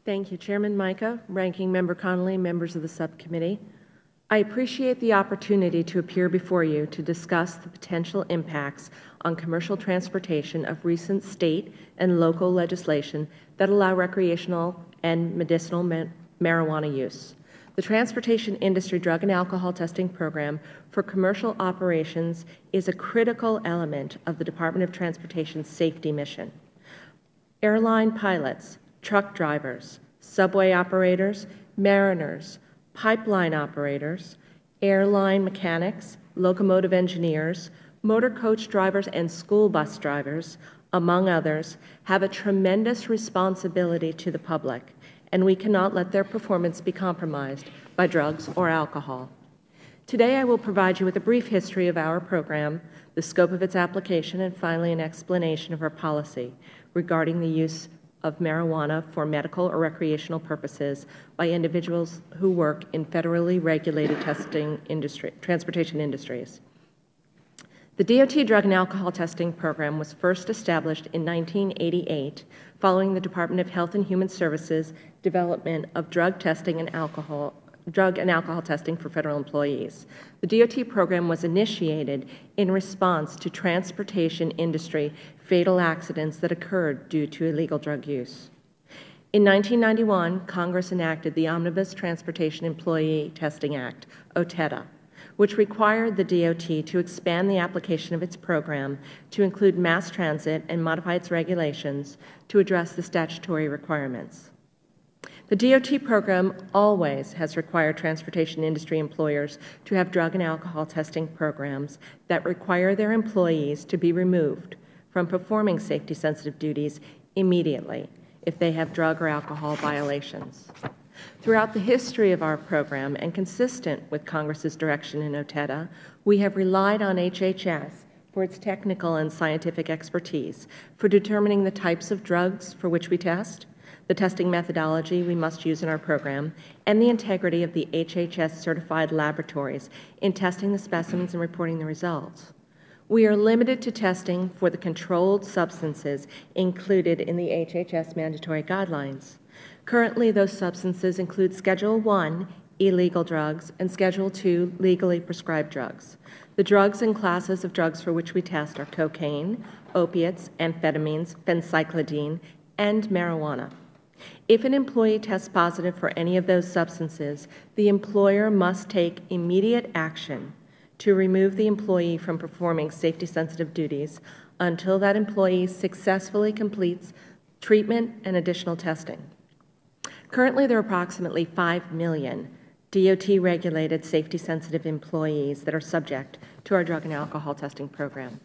Thank you, Chairman Mica, Ranking Member Connolly, members of the subcommittee. I appreciate the opportunity to appear before you to discuss the potential impacts on commercial transportation of recent State and local legislation that allow recreational and medicinal marijuana use. The Transportation Industry Drug and Alcohol Testing Program for commercial operations is a critical element of the Department of Transportation's safety mission. Airline pilots, truck drivers, subway operators, mariners, pipeline operators, airline mechanics, locomotive engineers, motor coach drivers, and school bus drivers, among others, have a tremendous responsibility to the public, and we cannot let their performance be compromised by drugs or alcohol. Today, I will provide you with a brief history of our program, the scope of its application, and finally an explanation of our policy regarding the use of marijuana for medical or recreational purposes by individuals who work in federally regulated transportation industries. The DOT Drug and Alcohol Testing Program was first established in 1988 following the Department of Health and Human Services development of drug and alcohol testing for Federal employees. The DOT program was initiated in response to transportation industry fatal accidents that occurred due to illegal drug use. In 1991, Congress enacted the Omnibus Transportation Employee Testing Act, OTETA, which required the DOT to expand the application of its program to include mass transit and modify its regulations to address the statutory requirements. The DOT program always has required transportation industry employers to have drug and alcohol testing programs that require their employees to be removed from performing safety-sensitive duties immediately if they have drug or alcohol violations. Throughout the history of our program, and consistent with Congress's direction in OTETA, we have relied on HHS for its technical and scientific expertise for determining the types of drugs for which we test, the testing methodology we must use in our program, and the integrity of the HHS-certified laboratories in testing the specimens and reporting the results. We are limited to testing for the controlled substances included in the HHS mandatory guidelines. Currently, those substances include Schedule I illegal drugs and Schedule II legally prescribed drugs. The drugs and classes of drugs for which we test are cocaine, opiates, amphetamines, phencyclidine, and marijuana. If an employee tests positive for any of those substances, the employer must take immediate action to remove the employee from performing safety-sensitive duties until that employee successfully completes treatment and additional testing. Currently, there are approximately 5 million DOT-regulated safety-sensitive employees that are subject to our drug and alcohol testing program.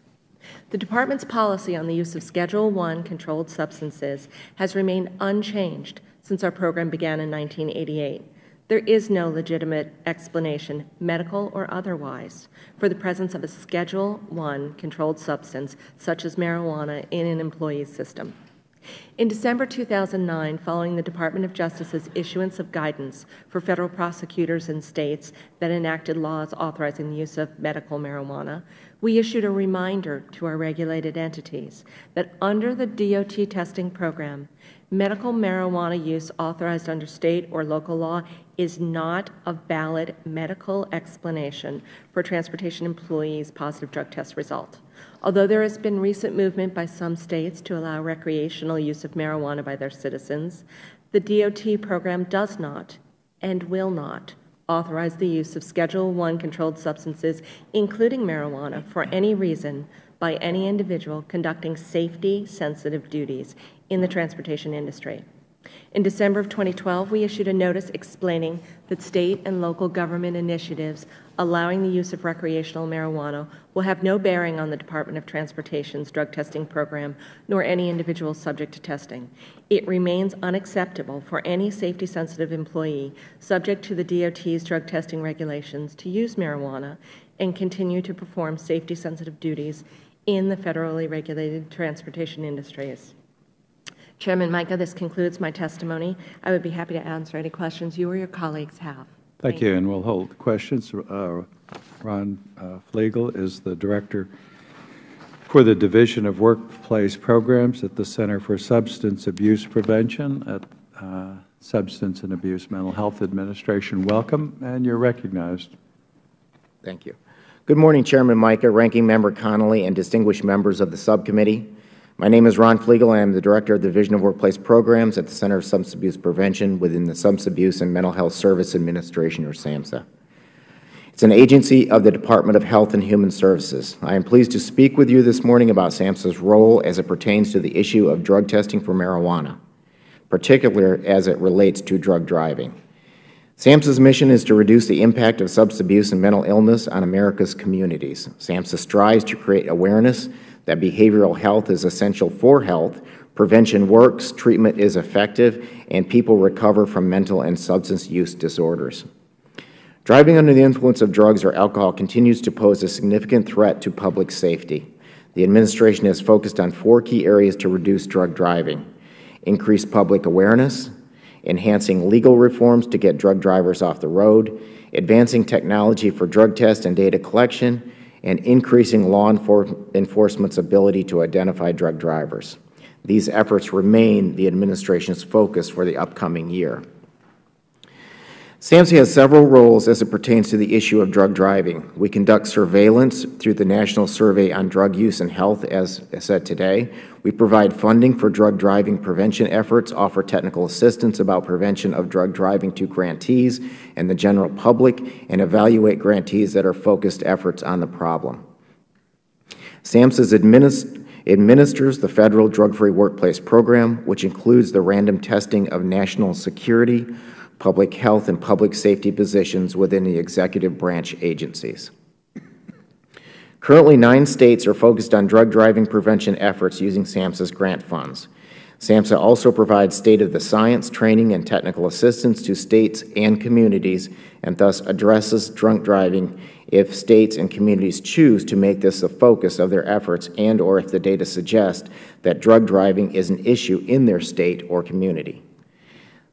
The Department's policy on the use of Schedule I controlled substances has remained unchanged since our program began in 1988. There is no legitimate explanation, medical or otherwise, for the presence of a Schedule I controlled substance such as marijuana in an employee's system. In December 2009, following the Department of Justice's issuance of guidance for Federal prosecutors in states that enacted laws authorizing the use of medical marijuana, we issued a reminder to our regulated entities that under the DOT testing program, medical marijuana use authorized under state or local law is not a valid medical explanation for transportation employees' positive drug test result. Although there has been recent movement by some states to allow recreational use of marijuana by their citizens, the DOT program does not and will not authorize the use of Schedule I controlled substances, including marijuana, for any reason by any individual conducting safety-sensitive duties in the transportation industry. In December of 2012, we issued a notice explaining that state and local government initiatives allowing the use of recreational marijuana will have no bearing on the Department of Transportation's drug testing program, nor any individual subject to testing. It remains unacceptable for any safety-sensitive employee subject to the DOT's drug testing regulations to use marijuana and continue to perform safety-sensitive duties in the federally regulated transportation industries. Chairman Mica, this concludes my testimony. I would be happy to answer any questions you or your colleagues have. Thank you, and we'll hold questions. Ron Flegel is the Director for the Division of Workplace Programs at the Center for Substance Abuse Prevention at Substance and Abuse Mental Health Administration. Welcome, and you're recognized. Thank you. Good morning, Chairman Mica, Ranking Member Connolly, and distinguished members of the subcommittee. My name is Ron Flegel. I am the Director of the Division of Workplace Programs at the Center for Substance Abuse Prevention within the Substance Abuse and Mental Health Service Administration, or SAMHSA. It's an agency of the Department of Health and Human Services. I am pleased to speak with you this morning about SAMHSA's role as it pertains to the issue of drug testing for marijuana, particularly as it relates to drug driving. SAMHSA's mission is to reduce the impact of substance abuse and mental illness on America's communities. SAMHSA strives to create awareness that behavioral health is essential for health, prevention works, treatment is effective, and people recover from mental and substance use disorders. Driving under the influence of drugs or alcohol continues to pose a significant threat to public safety. The Administration has focused on 4 key areas to reduce drug driving: increase public awareness, enhancing legal reforms to get drug drivers off the road, advancing technology for drug test and data collection, and increasing law enforcement's ability to identify drug drivers. These efforts remain the Administration's focus for the upcoming year. SAMHSA has several roles as it pertains to the issue of drug driving. We conduct surveillance through the National Survey on Drug Use and Health, as said today. We provide funding for drug driving prevention efforts, offer technical assistance about prevention of drug driving to grantees and the general public, and evaluate grantees that are focused efforts on the problem. SAMHSA administers the Federal Drug-Free Workplace Program, which includes the random testing of national security, public health, and public safety positions within the executive branch agencies. Currently, 9 states are focused on drug driving prevention efforts using SAMHSA's grant funds. SAMHSA also provides state-of-the-science training and technical assistance to states and communities, and thus addresses drunk driving if states and communities choose to make this the focus of their efforts and/or if the data suggest that drug driving is an issue in their state or community.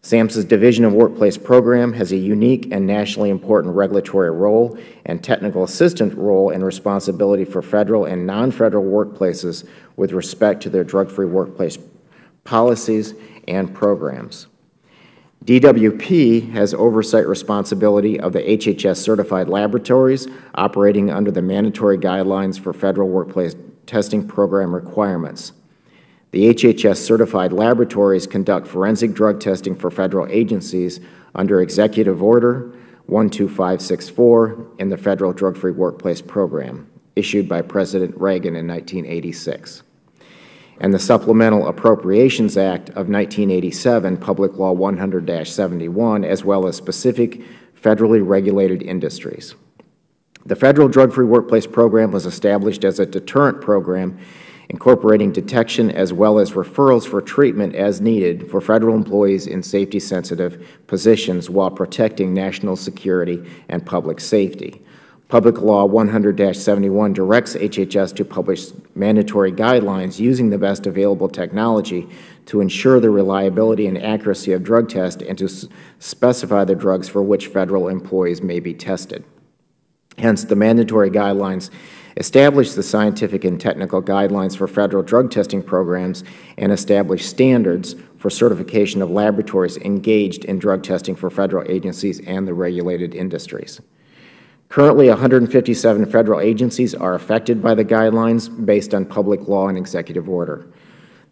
SAMHSA's Division of Workplace Program has a unique and nationally important regulatory role and technical assistant role and responsibility for Federal and non-Federal workplaces with respect to their drug-free workplace policies and programs. DWP has oversight responsibility of the HHS-certified laboratories operating under the mandatory guidelines for Federal workplace testing program requirements. The HHS-certified laboratories conduct forensic drug testing for Federal agencies under Executive Order 12564 in the Federal Drug-Free Workplace Program, issued by President Reagan in 1986, and the Supplemental Appropriations Act of 1987, Public Law 100-71, as well as specific federally regulated industries. The Federal Drug-Free Workplace Program was established as a deterrent program incorporating detection as well as referrals for treatment as needed for Federal employees in safety-sensitive positions while protecting national security and public safety. Public Law 100-71 directs HHS to publish mandatory guidelines using the best available technology to ensure the reliability and accuracy of drug tests and to specify the drugs for which Federal employees may be tested. Hence, the mandatory guidelines establish the scientific and technical guidelines for Federal drug testing programs and establish standards for certification of laboratories engaged in drug testing for Federal agencies and the regulated industries. Currently, 157 Federal agencies are affected by the guidelines based on public law and executive order.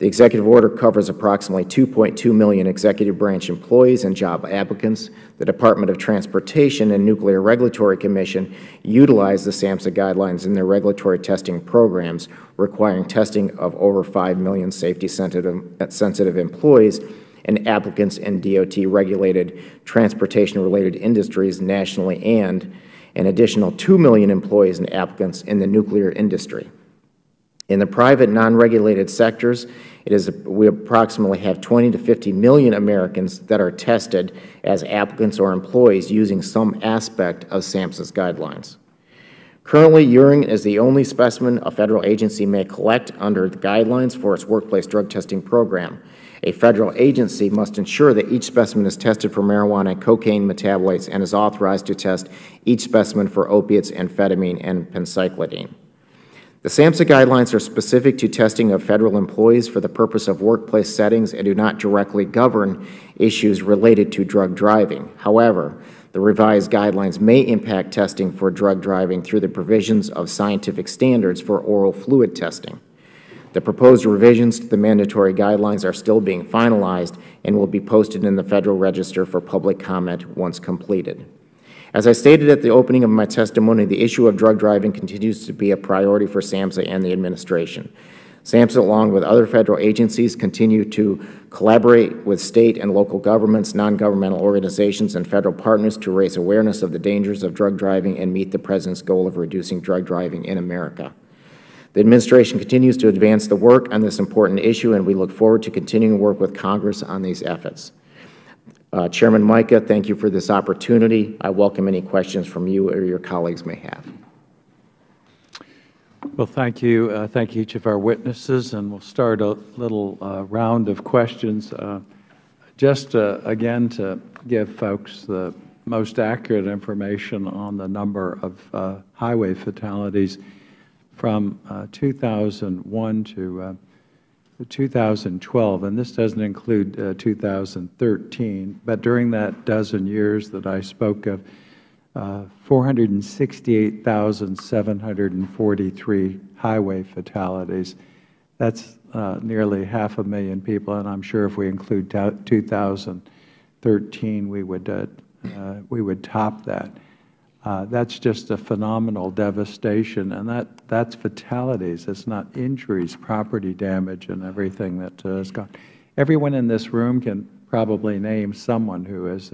The executive order covers approximately 2.2 million executive branch employees and job applicants. The Department of Transportation and Nuclear Regulatory Commission utilize the SAMHSA guidelines in their regulatory testing programs, requiring testing of over 5 million safety-sensitive employees and applicants in DOT-regulated transportation-related industries nationally and an additional 2 million employees and applicants in the nuclear industry. In the private, non-regulated sectors, we approximately have 20 to 50 million Americans that are tested as applicants or employees using some aspect of SAMHSA's guidelines. Currently, urine is the only specimen a Federal agency may collect under the guidelines for its workplace drug testing program. A Federal agency must ensure that each specimen is tested for marijuana and cocaine metabolites and is authorized to test each specimen for opiates, amphetamine, and pencyclidine. The SAMHSA guidelines are specific to testing of Federal employees for the purpose of workplace settings and do not directly govern issues related to drug driving. However, the revised guidelines may impact testing for drug driving through the provisions of scientific standards for oral fluid testing. The proposed revisions to the mandatory guidelines are still being finalized and will be posted in the Federal Register for public comment once completed. As I stated at the opening of my testimony, the issue of drug driving continues to be a priority for SAMHSA and the Administration. SAMHSA, along with other Federal agencies, continue to collaborate with State and local governments, non-governmental organizations, and Federal partners to raise awareness of the dangers of drug driving and meet the President's goal of reducing drug driving in America. The Administration continues to advance the work on this important issue, and we look forward to continuing to work with Congress on these efforts. Chairman Mica, thank you for this opportunity. I welcome any questions from you or your colleagues may have. Well, thank you. Thank each of our witnesses, and we'll start a little round of questions. Just again to give folks the most accurate information on the number of highway fatalities from 2001 to 2012, and this doesn't include 2013, but during that dozen years that I spoke of, 468,743 highway fatalities. That's nearly 500,000 people, and I'm sure if we include 2013, we would top that. That's just a phenomenal devastation, and that's fatalities. It's not injuries, property damage, and everything that has gone. Everyone in this room can probably name someone who has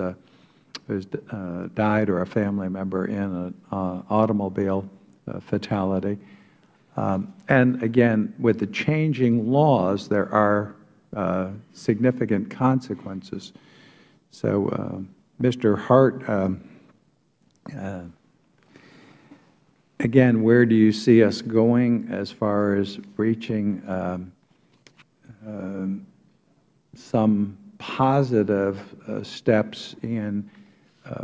died or a family member in an automobile fatality. And again, with the changing laws, there are significant consequences. So, Mr. Hart, again, where do you see us going as far as reaching some positive steps in,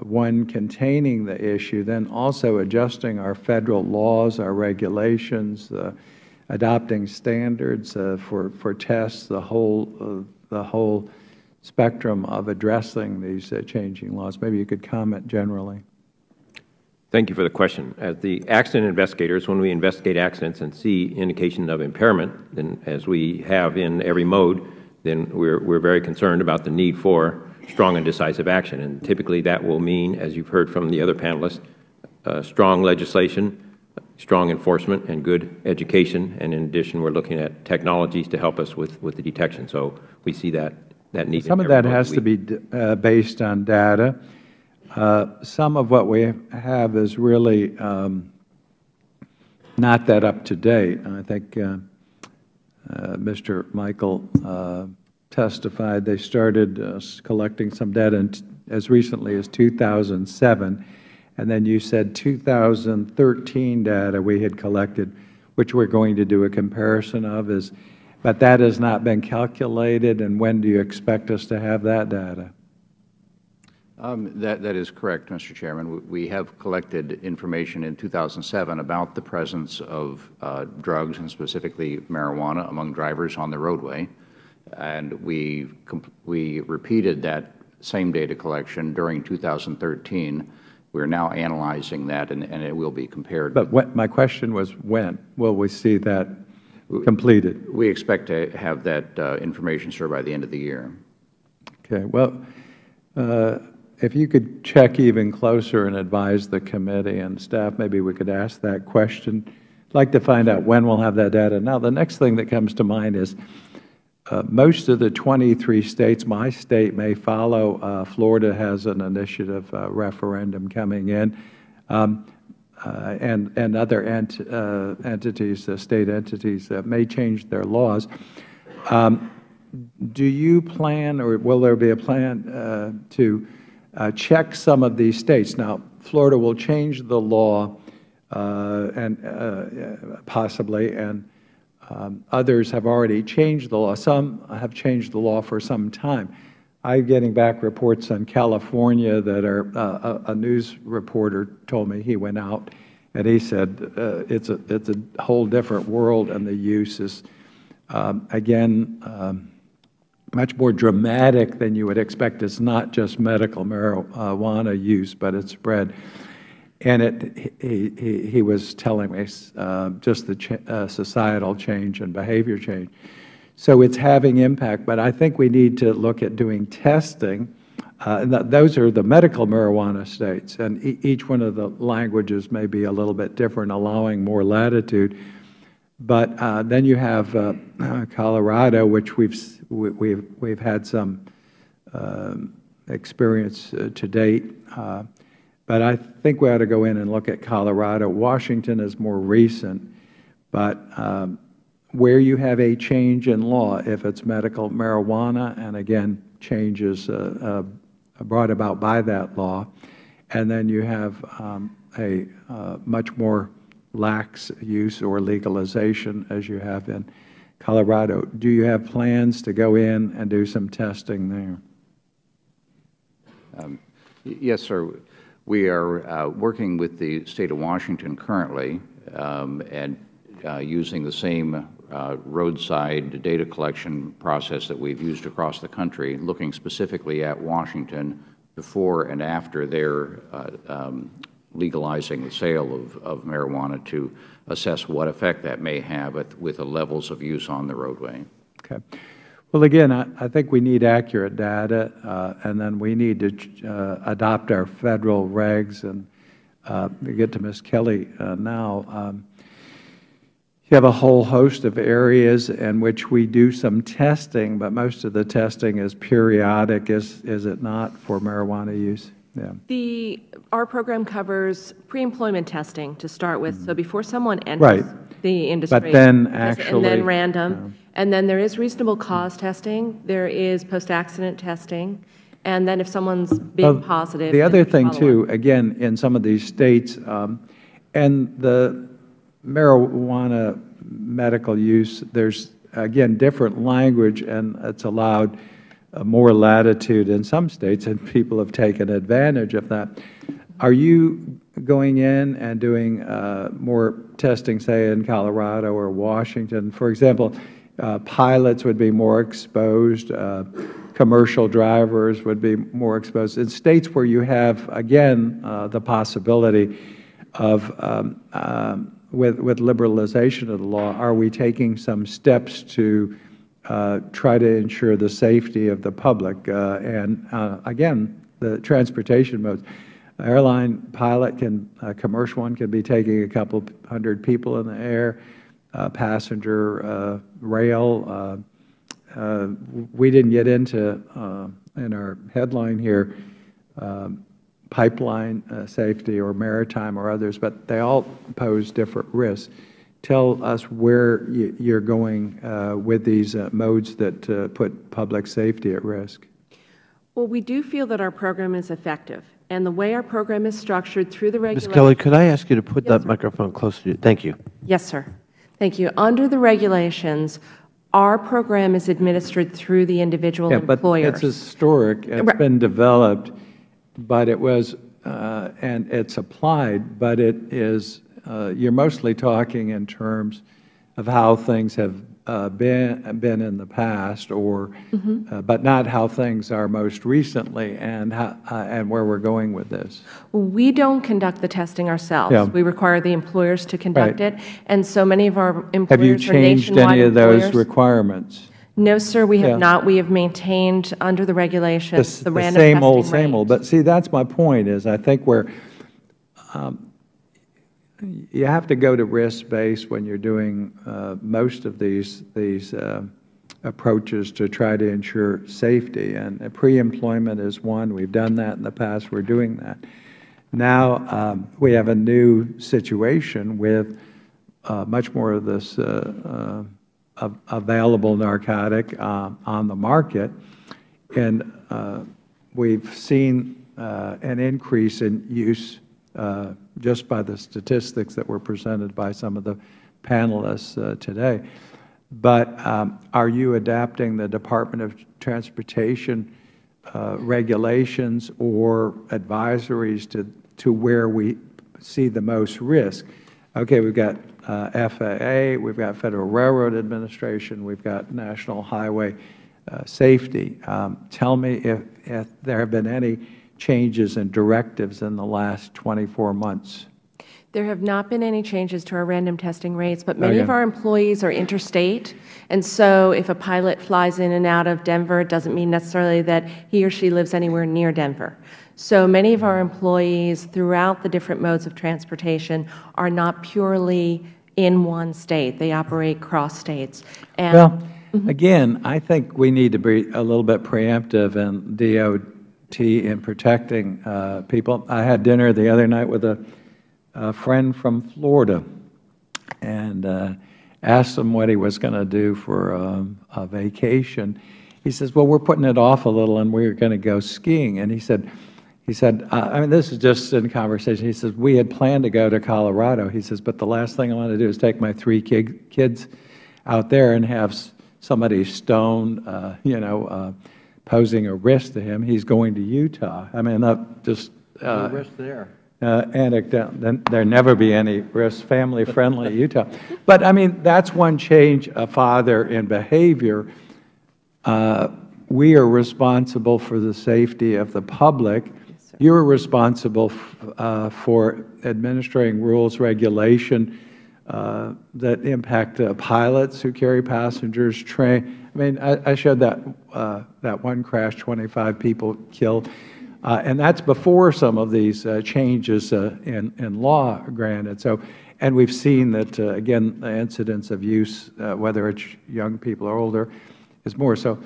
one, containing the issue, then also adjusting our Federal laws, our regulations, adopting standards for tests, the whole spectrum of addressing these changing laws? Maybe you could comment generally. Thank you for the question. As the accident investigators, when we investigate accidents and see indication of impairment, then as we have in every mode, then we're very concerned about the need for strong and decisive action. And typically that will mean, as you've heard from the other panelists, strong legislation, strong enforcement, and good education. And in addition, we're looking at technologies to help us with the detection. So we see that need. Some of that has to be based on data. Some of what we have is really not that up to date. I think Mr. Michael testified they started collecting some data as recently as 2007, and then you said 2013 data we had collected, which we're going to do a comparison of. But that has not been calculated, and when do you expect us to have that data? That is correct, Mr. Chairman. We have collected information in 2007 about the presence of drugs, and specifically marijuana, among drivers on the roadway. And we repeated that same data collection during 2013. We are now analyzing that, and it will be compared. But my question was, when will we see that completed? We expect to have that information, sir, by the end of the year. Okay. Well, if you could check even closer and advise the committee and staff, maybe we could ask that question. I'd like to find out when we'll have that data. Now, the next thing that comes to mind is most of the 23 states, my state may follow. Florida has an initiative referendum coming in, and other entities, state entities, may change their laws. Do you plan, or will there be a plan to check some of these states? Now, Florida will change the law, and possibly, and others have already changed the law. Some have changed the law for some time. I'm getting back reports on California that are, a news reporter told me, he went out and he said it's a whole different world, and the use is, again, much more dramatic than you would expect. It's not just medical marijuana use, but it's spread. And he was telling me just the societal change and behavior change. So it's having impact, but I think we need to look at doing testing. Those are the medical marijuana states, and each one of the languages may be a little bit different, allowing more latitude. But then you have Colorado, which we've had some experience to date. But I think we ought to go in and look at Colorado. Washington is more recent, but where you have a change in law, if it's medical marijuana, and again, changes brought about by that law, and then you have a much more lax use or legalization as you have in Colorado. Do you have plans to go in and do some testing there? Yes, sir. We are working with the State of Washington currently, and using the same roadside data collection process that we've used across the country, looking specifically at Washington before and after their legalizing the sale of marijuana to assess what effect that may have with the levels of use on the roadway. Okay. Well, again, I think we need accurate data, and then we need to adopt our Federal regs. And to get to Ms. Kelly now, you have a whole host of areas in which we do some testing, but most of the testing is periodic, is it not, for marijuana use? Yeah. Our program covers pre-employment testing to start with, so before someone enters the industry. But then actually, and then random. And then there is reasonable cause testing. There is post-accident testing. And then if someone's been positive. The other thing, too, again, in some of these states, and the marijuana medical use, there's, again, different language, and it's allowed more latitude in some states, and people have taken advantage of that. Are you going in and doing more testing, say, in Colorado or Washington? For example, pilots would be more exposed, commercial drivers would be more exposed. In states where you have, again, the possibility of, with liberalization of the law, are we taking some steps to try to ensure the safety of the public? And again, the transportation modes. Airline pilot commercial one can be taking a couple hundred people in the air. Passenger rail. We didn't get into, in our headline here, pipeline safety or maritime or others, but they all pose different risks. Tell us where you're going with these modes that put public safety at risk. Well, we do feel that our program is effective. And the way our program is structured through the regulations. Ms. Kelly, could I ask you to put that microphone closer to you? Thank you. Yes, sir. Thank you. Under the regulations, our program is administered through the individual employers. But it's historic. It's been developed, but it was, and it's applied, but it is, you're mostly talking in terms of how things have been in the past, or but not how things are most recently, and where we're going with this. We don't conduct the testing ourselves. Yeah. We require the employers to conduct Right. it, and so many of our employers Have you are changed nationwide any of those employers. requirements? No, sir, we have Yeah. not. We have maintained under the regulations the random same testing old, same rate. old. But see, that's my point. Is I think you have to go to risk-based when you're doing most of these approaches to try to ensure safety. And pre-employment is one. We've done that in the past. We're doing that. Now we have a new situation with much more of this available narcotic on the market, and we've seen an increase in use just by the statistics that were presented by some of the panelists today. But are you adapting the Department of Transportation regulations or advisories to where we see the most risk? Okay, we've got FAA, we've got Federal Railroad Administration, we've got National Highway Safety. Tell me if there have been any changes in directives in the last 24 months. There have not been any changes to our random testing rates, but many of our employees are interstate, and so if a pilot flies in and out of Denver, it doesn't mean necessarily that he or she lives anywhere near Denver. So many of our employees throughout the different modes of transportation are not purely in one state. They operate cross states. And well, again, I think we need to be a little bit preemptive in DOT in protecting people. I had dinner the other night with a friend from Florida and asked him what he was going to do for a vacation. He says, well, we're putting it off a little and we're going to go skiing. And he said, I mean, this is just in conversation. He says, we had planned to go to Colorado. He says, but the last thing I want to do is take my 3 kids out there and have somebody stoned, posing a risk to him. He's going to Utah. I mean, just no risk there. Anecdote. There'll never be any risk. Family-friendly Utah. But I mean, that's one change, a father in behavior. We are responsible for the safety of the public. You are responsible for administering rules, regulation that impact pilots who carry passengers, train. I mean, I showed that one crash, 25 people killed, and that's before some of these changes in law, granted. So, and we've seen that again, the incidence of use, whether it's young people or older, is more. So,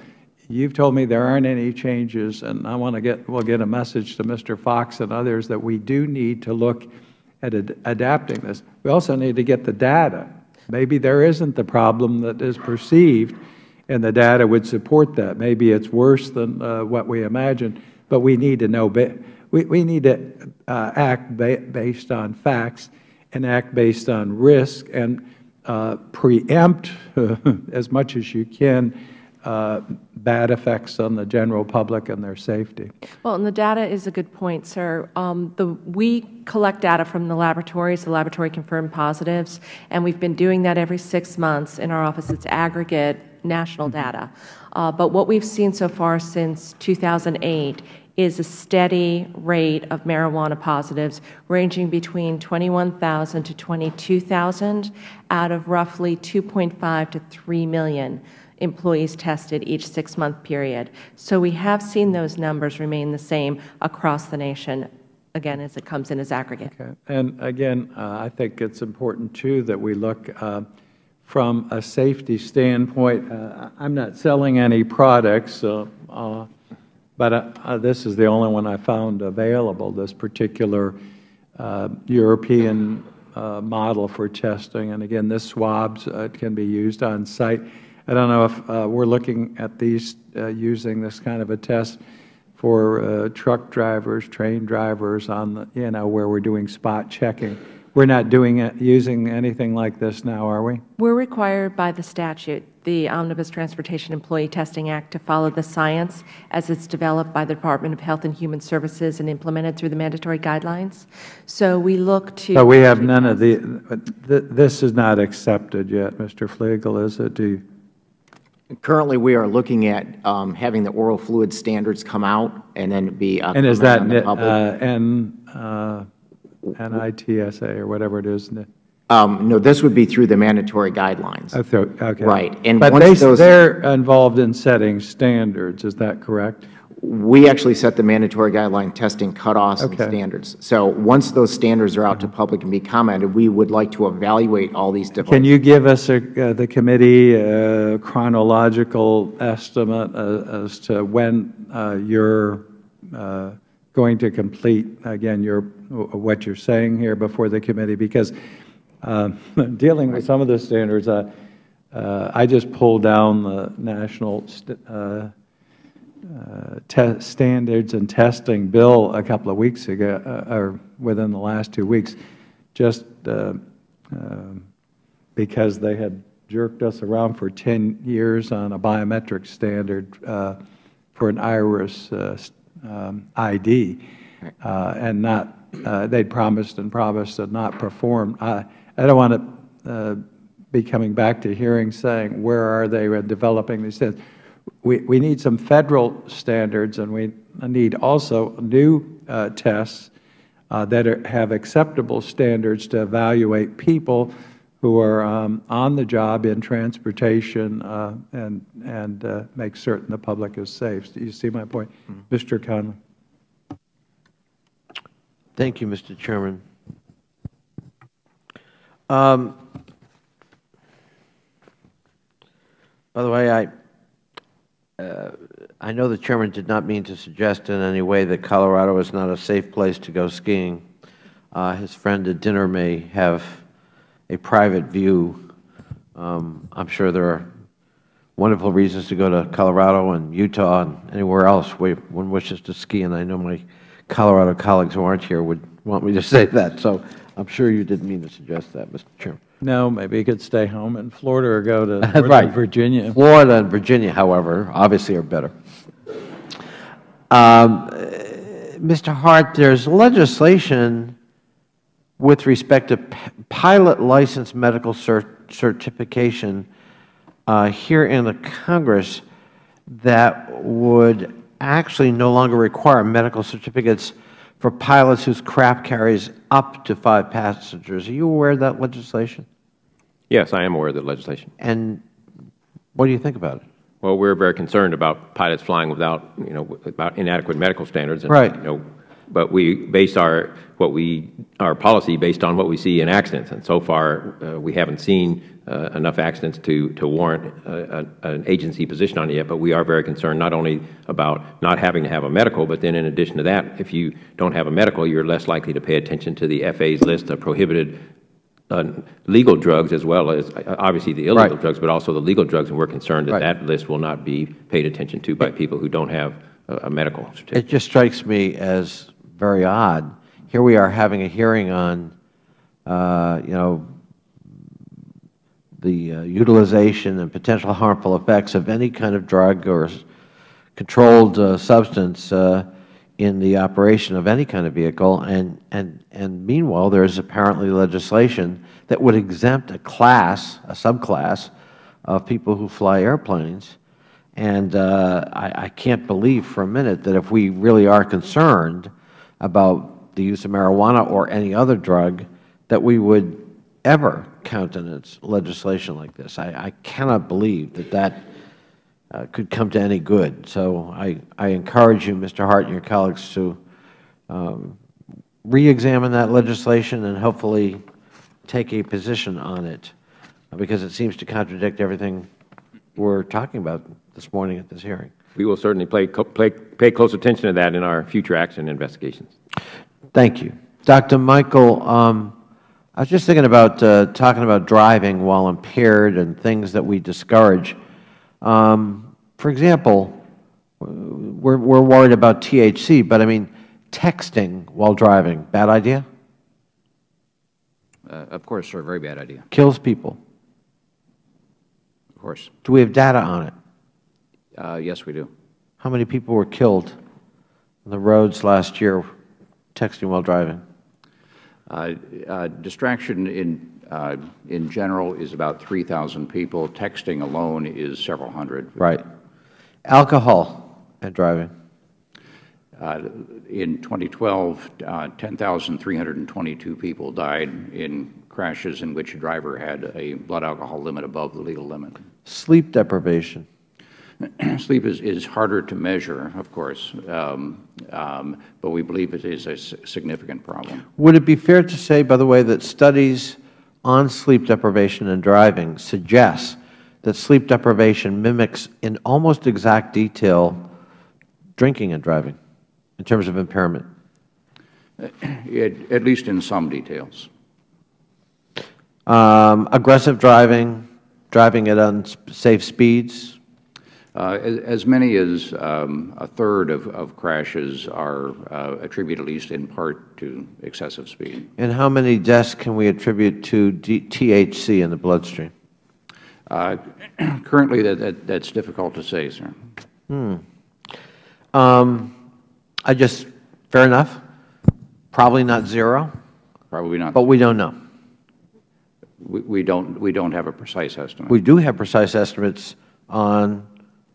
you've told me there aren't any changes, and I want to we'll get a message to Mr. Fox and others that we do need to look at adapting this. We also need to get the data. Maybe there isn't the problem that is perceived, and the data would support that. Maybe it's worse than what we imagined, but we need to know. We need to act based on facts and act based on risk and preempt as much as you can bad effects on the general public and their safety. Well, and the data is a good point, sir. We collect data from the laboratories, the laboratory-confirmed positives, and we've been doing that every 6 months in our office. It's aggregate national data. But what we've seen so far since 2008 is a steady rate of marijuana positives ranging between 21,000 to 22,000 out of roughly 2.5 to 3 million employees tested each 6-month period. So we have seen those numbers remain the same across the nation, again, as it comes in as aggregate. Okay. And again, I think it's important, too, that we look from a safety standpoint. I'm not selling any products, but this is the only one I found available, this particular European model for testing. And again, this swabs can be used on site. I don't know if we're looking at these using this kind of a test for truck drivers, train drivers on the, where we're doing spot checking. We're not using anything like this now, are we? We're required by the statute, the Omnibus Transportation Employee Testing Act, to follow the science as it's developed by the Department of Health and Human Services and implemented through the mandatory guidelines. So we look to— So we have none of this is not accepted yet, Mr. Flegel, is it? Currently, we are looking at having the oral fluid standards come out and then be and is that NITSA or whatever it is? No, this would be through the mandatory guidelines. Okay. Right. And but once they're involved in setting standards, is that correct? We actually set the mandatory guideline testing cutoffs and standards. So once those standards are out to public and be commented, we would like to evaluate all these devices. Can you give us, the committee, a chronological estimate as to when you're going to complete, again, what you're saying here before the committee? Because dealing with some of the standards, I just pulled down the national standards and testing bill a couple of weeks ago, or within the last 2 weeks, just because they had jerked us around for 10 years on a biometric standard for an iris ID, and not, they'd promised and not performed. I don't want to be coming back to hearings saying, where are they developing these things? We need some Federal standards, and we need also new tests that have acceptable standards to evaluate people who are on the job in transportation and make certain the public is safe. Do you see my point? Mr. Conley. Thank you, Mr. Chairman. By the way, I know the Chairman did not mean to suggest in any way that Colorado is not a safe place to go skiing. His friend at dinner may have a private view. I'm sure there are wonderful reasons to go to Colorado and Utah and anywhere else where one wishes to ski, and I know my Colorado colleagues who aren't here would want me to say that. So I'm sure you didn't mean to suggest that, Mr. Chairman. No, maybe you could stay home in Florida or go to Northern Virginia. Florida and Virginia, however, obviously are better. Mr. Hart, there's legislation with respect to pilot license medical certification here in the Congress that would actually no longer require medical certificates for pilots whose craft carries up to 5 passengers. Are you aware of that legislation? Yes, I am aware of the legislation. And what do you think about it? Well, we're very concerned about pilots flying without, about inadequate medical standards. And, right. But we base our policy based on what we see in accidents, and so far we haven't seen enough accidents to warrant an agency position on it yet. But we are very concerned not only about not having to have a medical, but then in addition to that, if you don't have a medical, you're less likely to pay attention to the FAA's list of prohibited legal drugs, as well as obviously the illegal drugs, but also the legal drugs, and we're concerned that that list will not be paid attention to by people who don't have a medical certificate. It just strikes me as very odd. Here we are having a hearing on, the utilization and potential harmful effects of any kind of drug or controlled substance in the operation of any kind of vehicle, and meanwhile there is apparently legislation that would exempt a subclass of people who fly airplanes. And I can't believe for a minute that if we really are concerned about the use of marijuana or any other drug, that we would ever countenance legislation like this. I cannot believe that could come to any good. So I encourage you, Mr. Hart, and your colleagues to re-examine that legislation and hopefully take a position on it, because it seems to contradict everything we're talking about this morning at this hearing. We will certainly pay close attention to that in our future action investigations. Thank you. Dr. Michael, I was just thinking about talking about driving while impaired and things that we discourage. For example, we're worried about THC, but I mean, texting while driving, bad idea? Of course, sir, very bad idea. Kills people. Of course. Do we have data on it? Yes, we do. How many people were killed on the roads last year texting while driving? Distraction in general is about 3,000 people. Texting alone is several hundred. Right. Alcohol and driving. In 2012, 10,322 people died in crashes in which a driver had a blood alcohol limit above the legal limit. Sleep deprivation. Sleep is harder to measure, of course, but we believe it is a significant problem. Would it be fair to say, by the way, that studies on sleep deprivation and driving suggest that sleep deprivation mimics in almost exact detail drinking and driving in terms of impairment? At least in some details. Aggressive driving, driving at unsafe speeds? As many as a third of crashes are attributed, at least in part, to excessive speed. And how many deaths can we attribute to THC in the bloodstream? Currently, that's difficult to say, sir. Fair enough. Probably not zero. Probably not. But we don't know. We don't have a precise estimate. We do have precise estimates on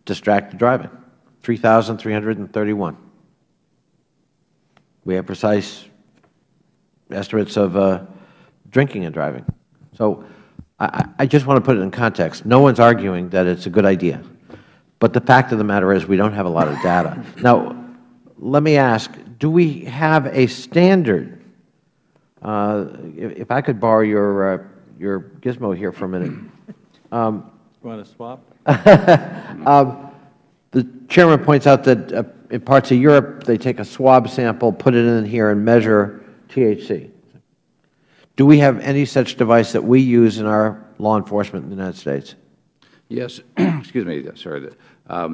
distracted driving, 3,331. We have precise estimates of drinking and driving. So I just want to put it in context. No one's arguing that it's a good idea. But the fact of the matter is we don't have a lot of data. Now, let me ask, do we have a standard? If I could borrow your gizmo here for a minute. Want to swap? The Chairman points out that in parts of Europe, they take a swab sample, put it in here, and measure THC. Do we have any such device that we use in our law enforcement in the United States? Yes. Excuse me, sir.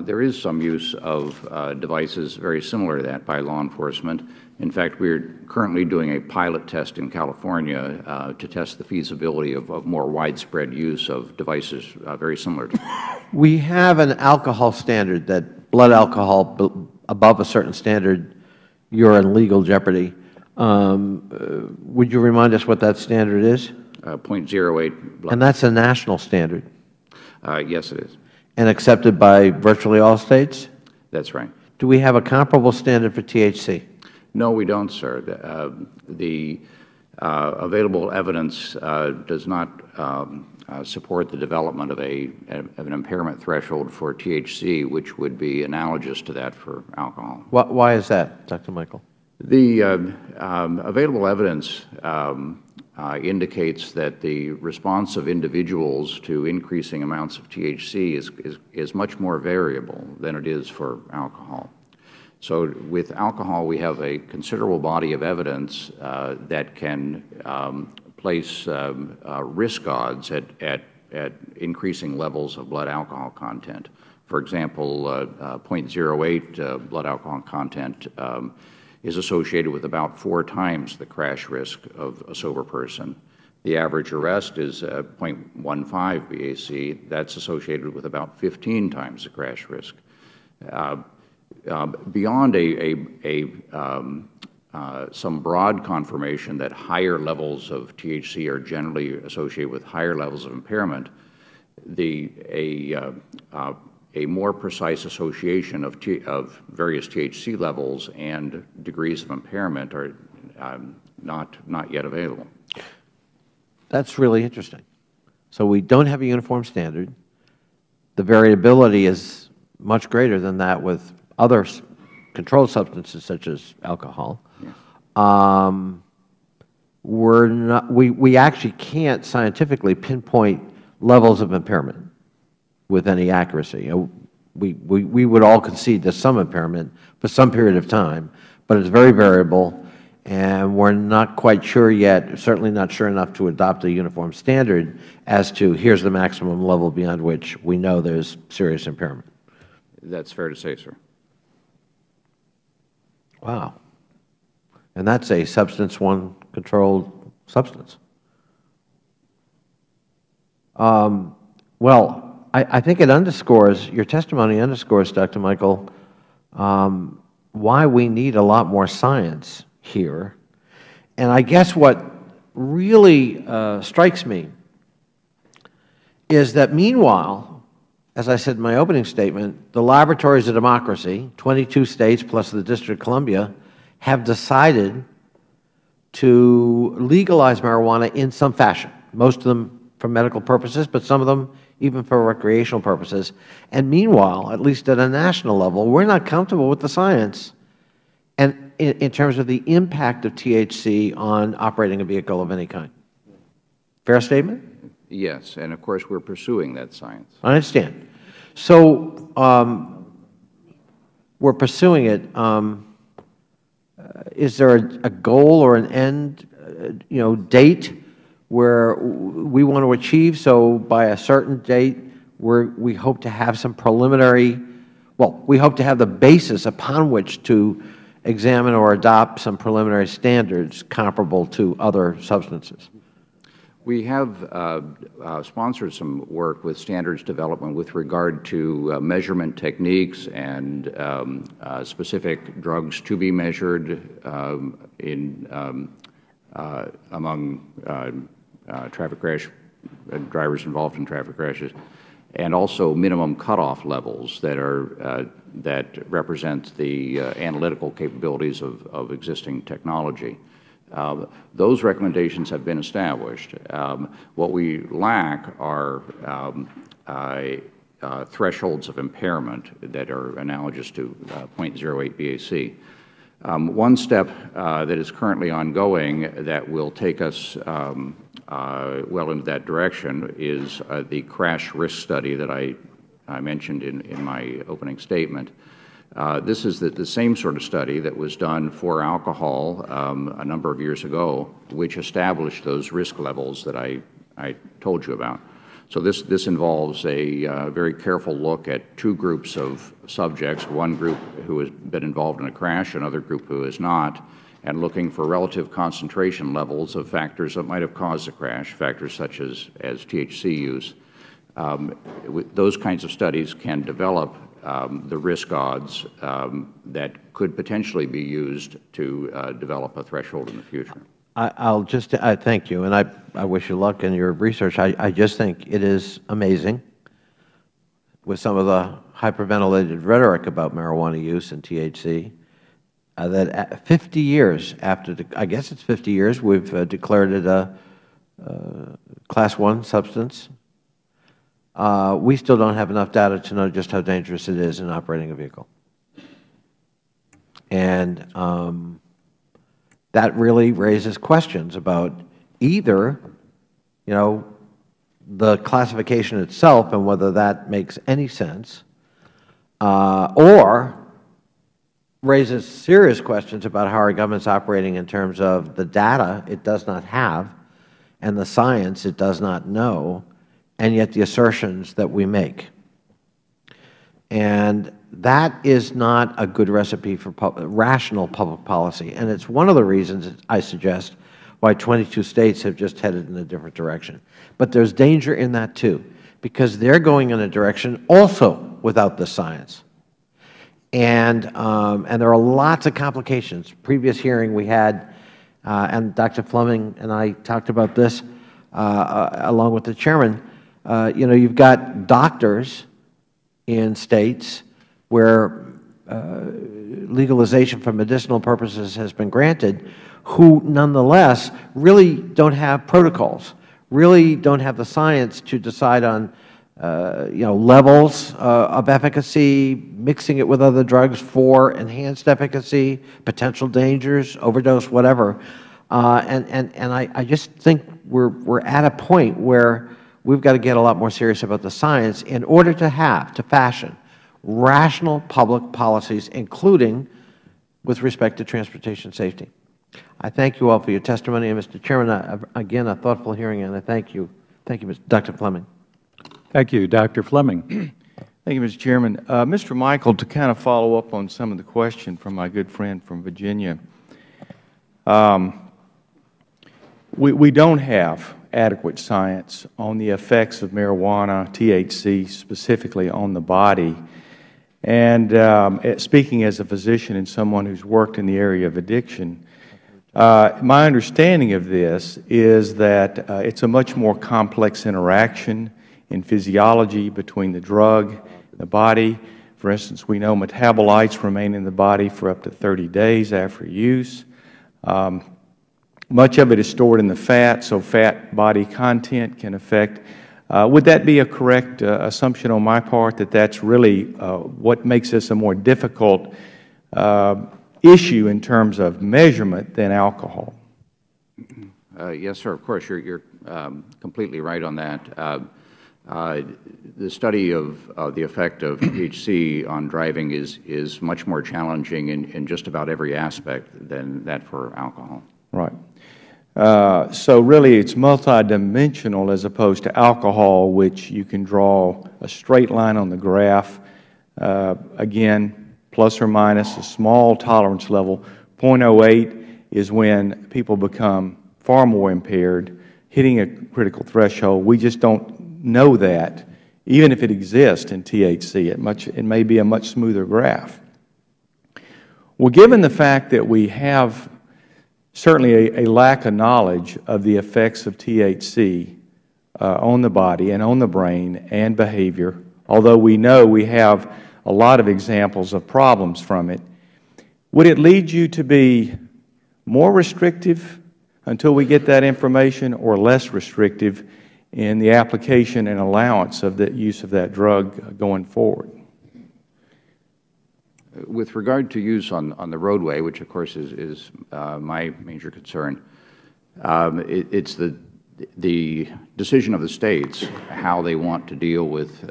There is some use of devices very similar to that by law enforcement. In fact, we are currently doing a pilot test in California to test the feasibility of more widespread use of devices very similar to that. We have an alcohol standard that blood alcohol above a certain standard, you're in legal jeopardy. Would you remind us what that standard is? 0.08 blood. And that's a national standard? Yes, it is. And accepted by virtually all states? That's right. Do we have a comparable standard for THC? No, we don't, sir. The available evidence does not support the development of an impairment threshold for THC, which would be analogous to that for alcohol. Why is that, Dr. Michael? The available evidence indicates that the response of individuals to increasing amounts of THC is much more variable than it is for alcohol. So with alcohol, we have a considerable body of evidence that can place risk odds at increasing levels of blood alcohol content. For example, 0.08 blood alcohol content is associated with about 4 times the crash risk of a sober person. The average arrest is 0.15 BAC. That's associated with about 15 times the crash risk. Beyond some broad confirmation that higher levels of THC are generally associated with higher levels of impairment, a more precise association of various THC levels and degrees of impairment are not yet available. That's really interesting. So we don't have a uniform standard. The variability is much greater than that with other controlled substances such as alcohol. Yes. We actually can't scientifically pinpoint levels of impairment with any accuracy. We would all concede there's some impairment for some period of time, but it's very variable, and we're not quite sure yet, certainly not sure enough to adopt a uniform standard as to here's the maximum level beyond which we know there's serious impairment. That's fair to say, sir. Wow. And that's a substance 1 controlled substance. Well, I think it underscores, your testimony underscores, Dr. Michael, why we need a lot more science here. And I guess what really strikes me is that meanwhile, as I said in my opening statement, the laboratories of democracy, 22 states plus the District of Columbia, have decided to legalize marijuana in some fashion, most of them for medical purposes, but some of them even for recreational purposes. And meanwhile, at least at a national level, we're not comfortable with the science and in terms of the impact of THC on operating a vehicle of any kind. Fair statement? Yes, and of course we're pursuing that science. I understand. So we're pursuing it. Is there a goal or an end, date where we want to achieve? So by a certain date, we hope to have some preliminary, well, we hope to have the basis upon which to examine or adopt some preliminary standards comparable to other substances. We have sponsored some work with standards development with regard to measurement techniques and specific drugs to be measured among traffic crash drivers involved in traffic crashes, and also minimum cutoff levels that represent the analytical capabilities of existing technology. Those recommendations have been established. What we lack are thresholds of impairment that are analogous to 0.08 BAC. One step that is currently ongoing that will take us well into that direction is the crash risk study that I mentioned in my opening statement. This is the same sort of study that was done for alcohol a number of years ago, which established those risk levels that I told you about. So this involves a very careful look at two groups of subjects, one group who has been involved in a crash, another group who has not, and looking for relative concentration levels of factors that might have caused the crash, factors such as THC use. Those kinds of studies can develop the risk odds that could potentially be used to develop a threshold in the future. I'll just thank you, and I wish you luck in your research. I just think it is amazing with some of the hyperventilated rhetoric about marijuana use and THC that 50 years after, I guess it's 50 years, we've declared it a Class 1 substance. We still don't have enough data to know just how dangerous it is in operating a vehicle. And that really raises questions about either, the classification itself and whether that makes any sense, or raises serious questions about how our government's operating in terms of the data it does not have and the science it does not know, and yet the assertions that we make. And that is not a good recipe for rational public policy. And it's one of the reasons, I suggest, why 22 states have just headed in a different direction. But there's danger in that, too, because they're going in a direction also without the science. And there are lots of complications. Previous hearing we had, and Dr. Fleming and I talked about this along with the chairman, you've got doctors in states where legalization for medicinal purposes has been granted who nonetheless really don't have protocols, really don't have the science to decide on levels of efficacy, mixing it with other drugs for enhanced efficacy, potential dangers, overdose, whatever. And I just think we're at a point where we've got to get a lot more serious about the science in order to fashion rational public policies, including with respect to transportation safety. I thank you all for your testimony, and Mr. Chairman, again, a thoughtful hearing, and I thank you. Thank you, Dr. Fleming. Thank you. Dr. Fleming. Thank you, Mr. Chairman. Mr. Michael, to kind of follow up on some of the question from my good friend from Virginia, we don't have adequate science on the effects of marijuana, THC, specifically on the body. And speaking as a physician and someone who's worked in the area of addiction, my understanding of this is that it's a much more complex interaction in physiology between the drug and the body. For instance, we know metabolites remain in the body for up to 30 days after use. Much of it is stored in the fat, so fat body content can affect. Would that be a correct assumption on my part, that that's really what makes this a more difficult issue in terms of measurement than alcohol? Yes, sir. Of course, you're completely right on that. The study of the effect of THC on driving is much more challenging in just about every aspect than that for alcohol. Right. So really it's multidimensional as opposed to alcohol, which you can draw a straight line on the graph. Again, plus or minus a small tolerance level. 0.08 is when people become far more impaired, hitting a critical threshold. We just don't know that, even if it exists in THC. It may be a much smoother graph. Well, given the fact that we have certainly a lack of knowledge of the effects of THC on the body and on the brain and behavior, although we know we have a lot of examples of problems from it, would it lead you to be more restrictive until we get that information, or less restrictive in the application and allowance of the use of that drug going forward? With regard to use on the roadway, which of course is my major concern, it's the decision of the states how they want to deal with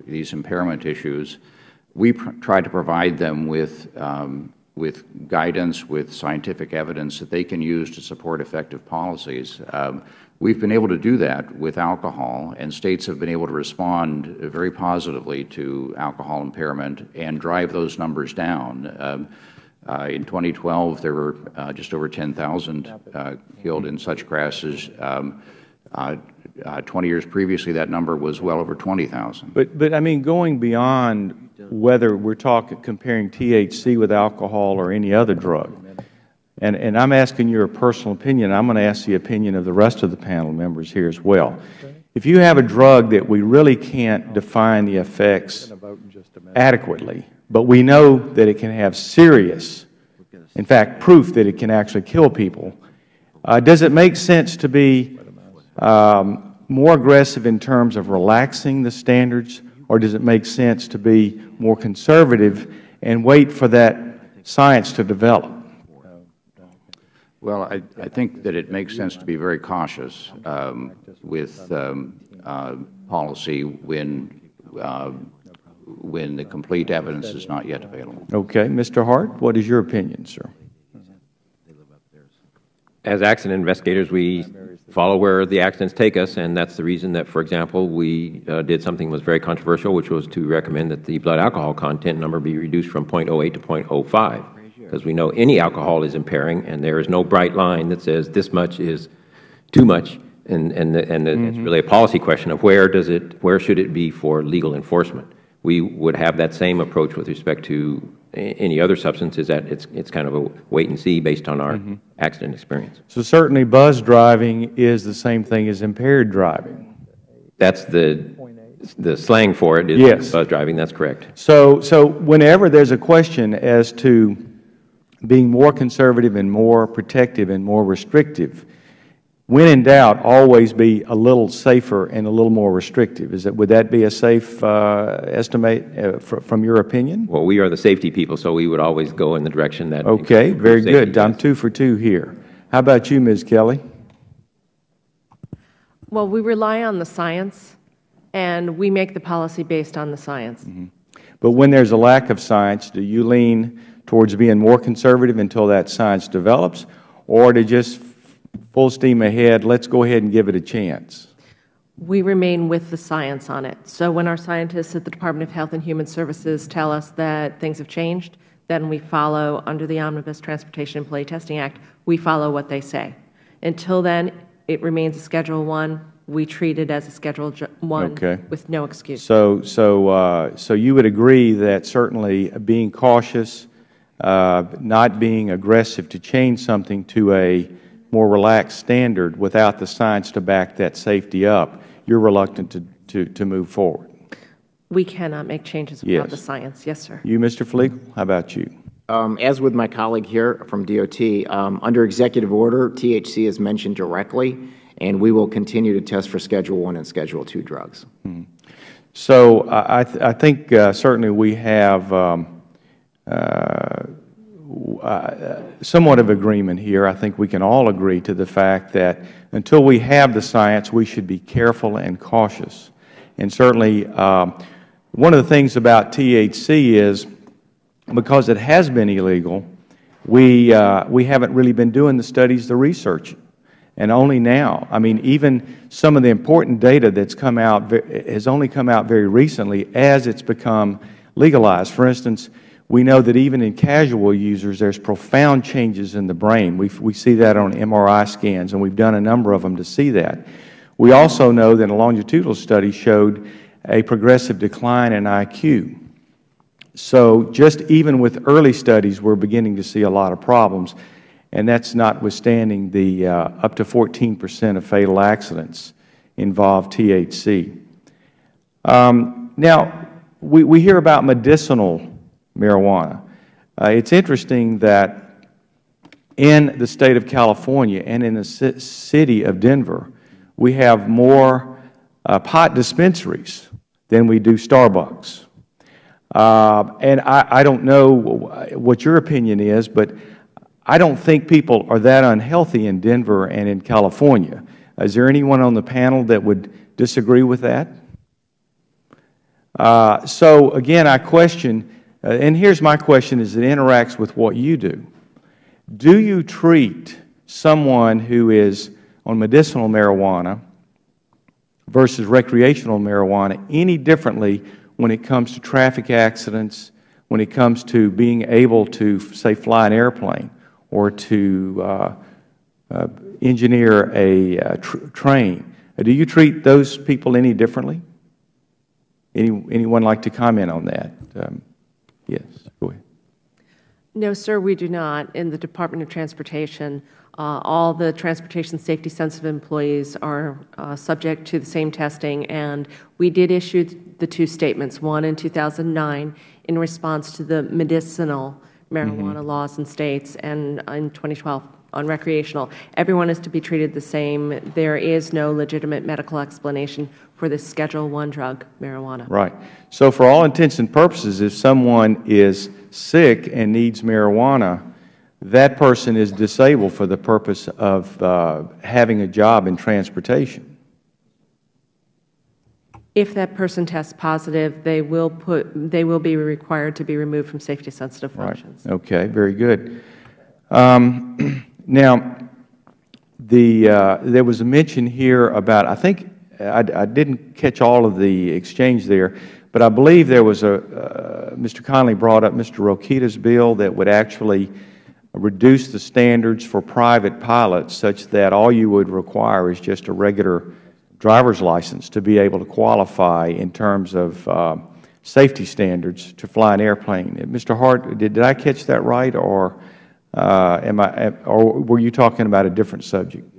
these impairment issues. We try to provide them with guidance, with scientific evidence that they can use to support effective policies. We've been able to do that with alcohol, and states have been able to respond very positively to alcohol impairment and drive those numbers down. In 2012, there were just over 10,000 killed in such crashes. 20 years previously, that number was well over 20,000. But I mean, going beyond whether we're comparing THC with alcohol or any other drug, and I'm asking your personal opinion. I'm going to ask the opinion of the rest of the panel members here as well. If you have a drug that we really can't define the effects adequately, but we know that it can have serious, in fact, proof that it can actually kill people, does it make sense to be more aggressive in terms of relaxing the standards, or does it make sense to be more conservative and wait for that science to develop? Well, I think that it makes sense to be very cautious with policy when the complete evidence is not yet available. Okay. Mr. Hart, what is your opinion, sir? As accident investigators, we follow where the accidents take us, and that's the reason that, for example, we did something that was very controversial, which was to recommend that the blood alcohol content number be reduced from 0.08 to 0.05, because we know any alcohol is impairing, and there is no bright line that says this much is too much, and it's really a policy question of where should it be for legal enforcement. We would have that same approach with respect to any other substances, that it's kind of a wait and see based on our accident experience. So certainly buzz driving is the same thing as impaired driving. That's the slang for it is yes. Buzz driving. That's correct. So whenever there's a question as to being more conservative and more protective and more restrictive, when in doubt, always be a little safer and a little more restrictive. Would that be a safe estimate from your opinion? Well, we are the safety people, so we would always go in the direction that. Okay, very good. I'm 2 for 2 here. How about you, Ms. Kelly? Well, we rely on the science, and we make the policy based on the science. But when there's a lack of science, do you lean towards being more conservative until that science develops, or to just full steam ahead, let's go ahead and give it a chance? We remain with the science on it. So when our scientists at the Department of Health and Human Services tell us that things have changed, then we follow, under the Omnibus Transportation Employee Testing Act, we follow what they say. Until then, it remains a Schedule 1. We treat it as a Schedule 1 with no excuse. So you would agree that certainly being cautious, not being aggressive to change something to a more relaxed standard without the science to back that safety up, you're reluctant to move forward. We cannot make changes without the science. Yes, sir. You, Mr. Flegel, how about you? As with my colleague here from DOT, under executive order, THC is mentioned directly, and we will continue to test for Schedule 1 and Schedule 2 drugs. So I think certainly we have somewhat of agreement here. I think we can all agree to the fact that until we have the science, we should be careful and cautious. And certainly one of the things about THC is because it has been illegal, we haven't really been doing the studies, the research. And only now, I mean, even some of the important data that's come out has only come out very recently as it's become legalized. For instance, we know that even in casual users, there's profound changes in the brain. We see that on MRI scans, and we've done a number of them to see that. We also know that a longitudinal study showed a progressive decline in IQ. So just even with early studies, we're beginning to see a lot of problems. And that's notwithstanding the up to 14% of fatal accidents involve THC. Now, we hear about medicinal marijuana. It's interesting that in the State of California and in the city of Denver, we have more pot dispensaries than we do Starbucks. And I don't know what your opinion is, but I don't think people are that unhealthy in Denver and in California. Is there anyone on the panel that would disagree with that? So again, I question, and here's my question as it interacts with what you do. Do you treat someone who is on medicinal marijuana versus recreational marijuana any differently when it comes to traffic accidents, when it comes to being able to, say, fly an airplane or to engineer a train? Do you treat those people any differently? Anyone like to comment on that? Yes, go ahead. No, sir, we do not. In the Department of Transportation, all the transportation safety sensitive employees are subject to the same testing, and we did issue the 2 statements, one in 2009 in response to the medicinal marijuana laws in states, and in 2012 on recreational. Everyone is to be treated the same. There is no legitimate medical explanation for this Schedule 1 drug, marijuana. Right. So for all intents and purposes, if someone is sick and needs marijuana, that person is disabled for the purpose of having a job in transportation. If that person tests positive, they will be required to be removed from safety-sensitive functions. Right. Okay. Very good. Now, there was a mention here about, I think I didn't catch all of the exchange there, but I believe there was Mr. Connolly brought up Mr. Rokita's bill that would actually reduce the standards for private pilots such that all you would require is just a regular driver's license to be able to qualify in terms of safety standards to fly an airplane. Mr. Hart, did I catch that right, or or were you talking about a different subject?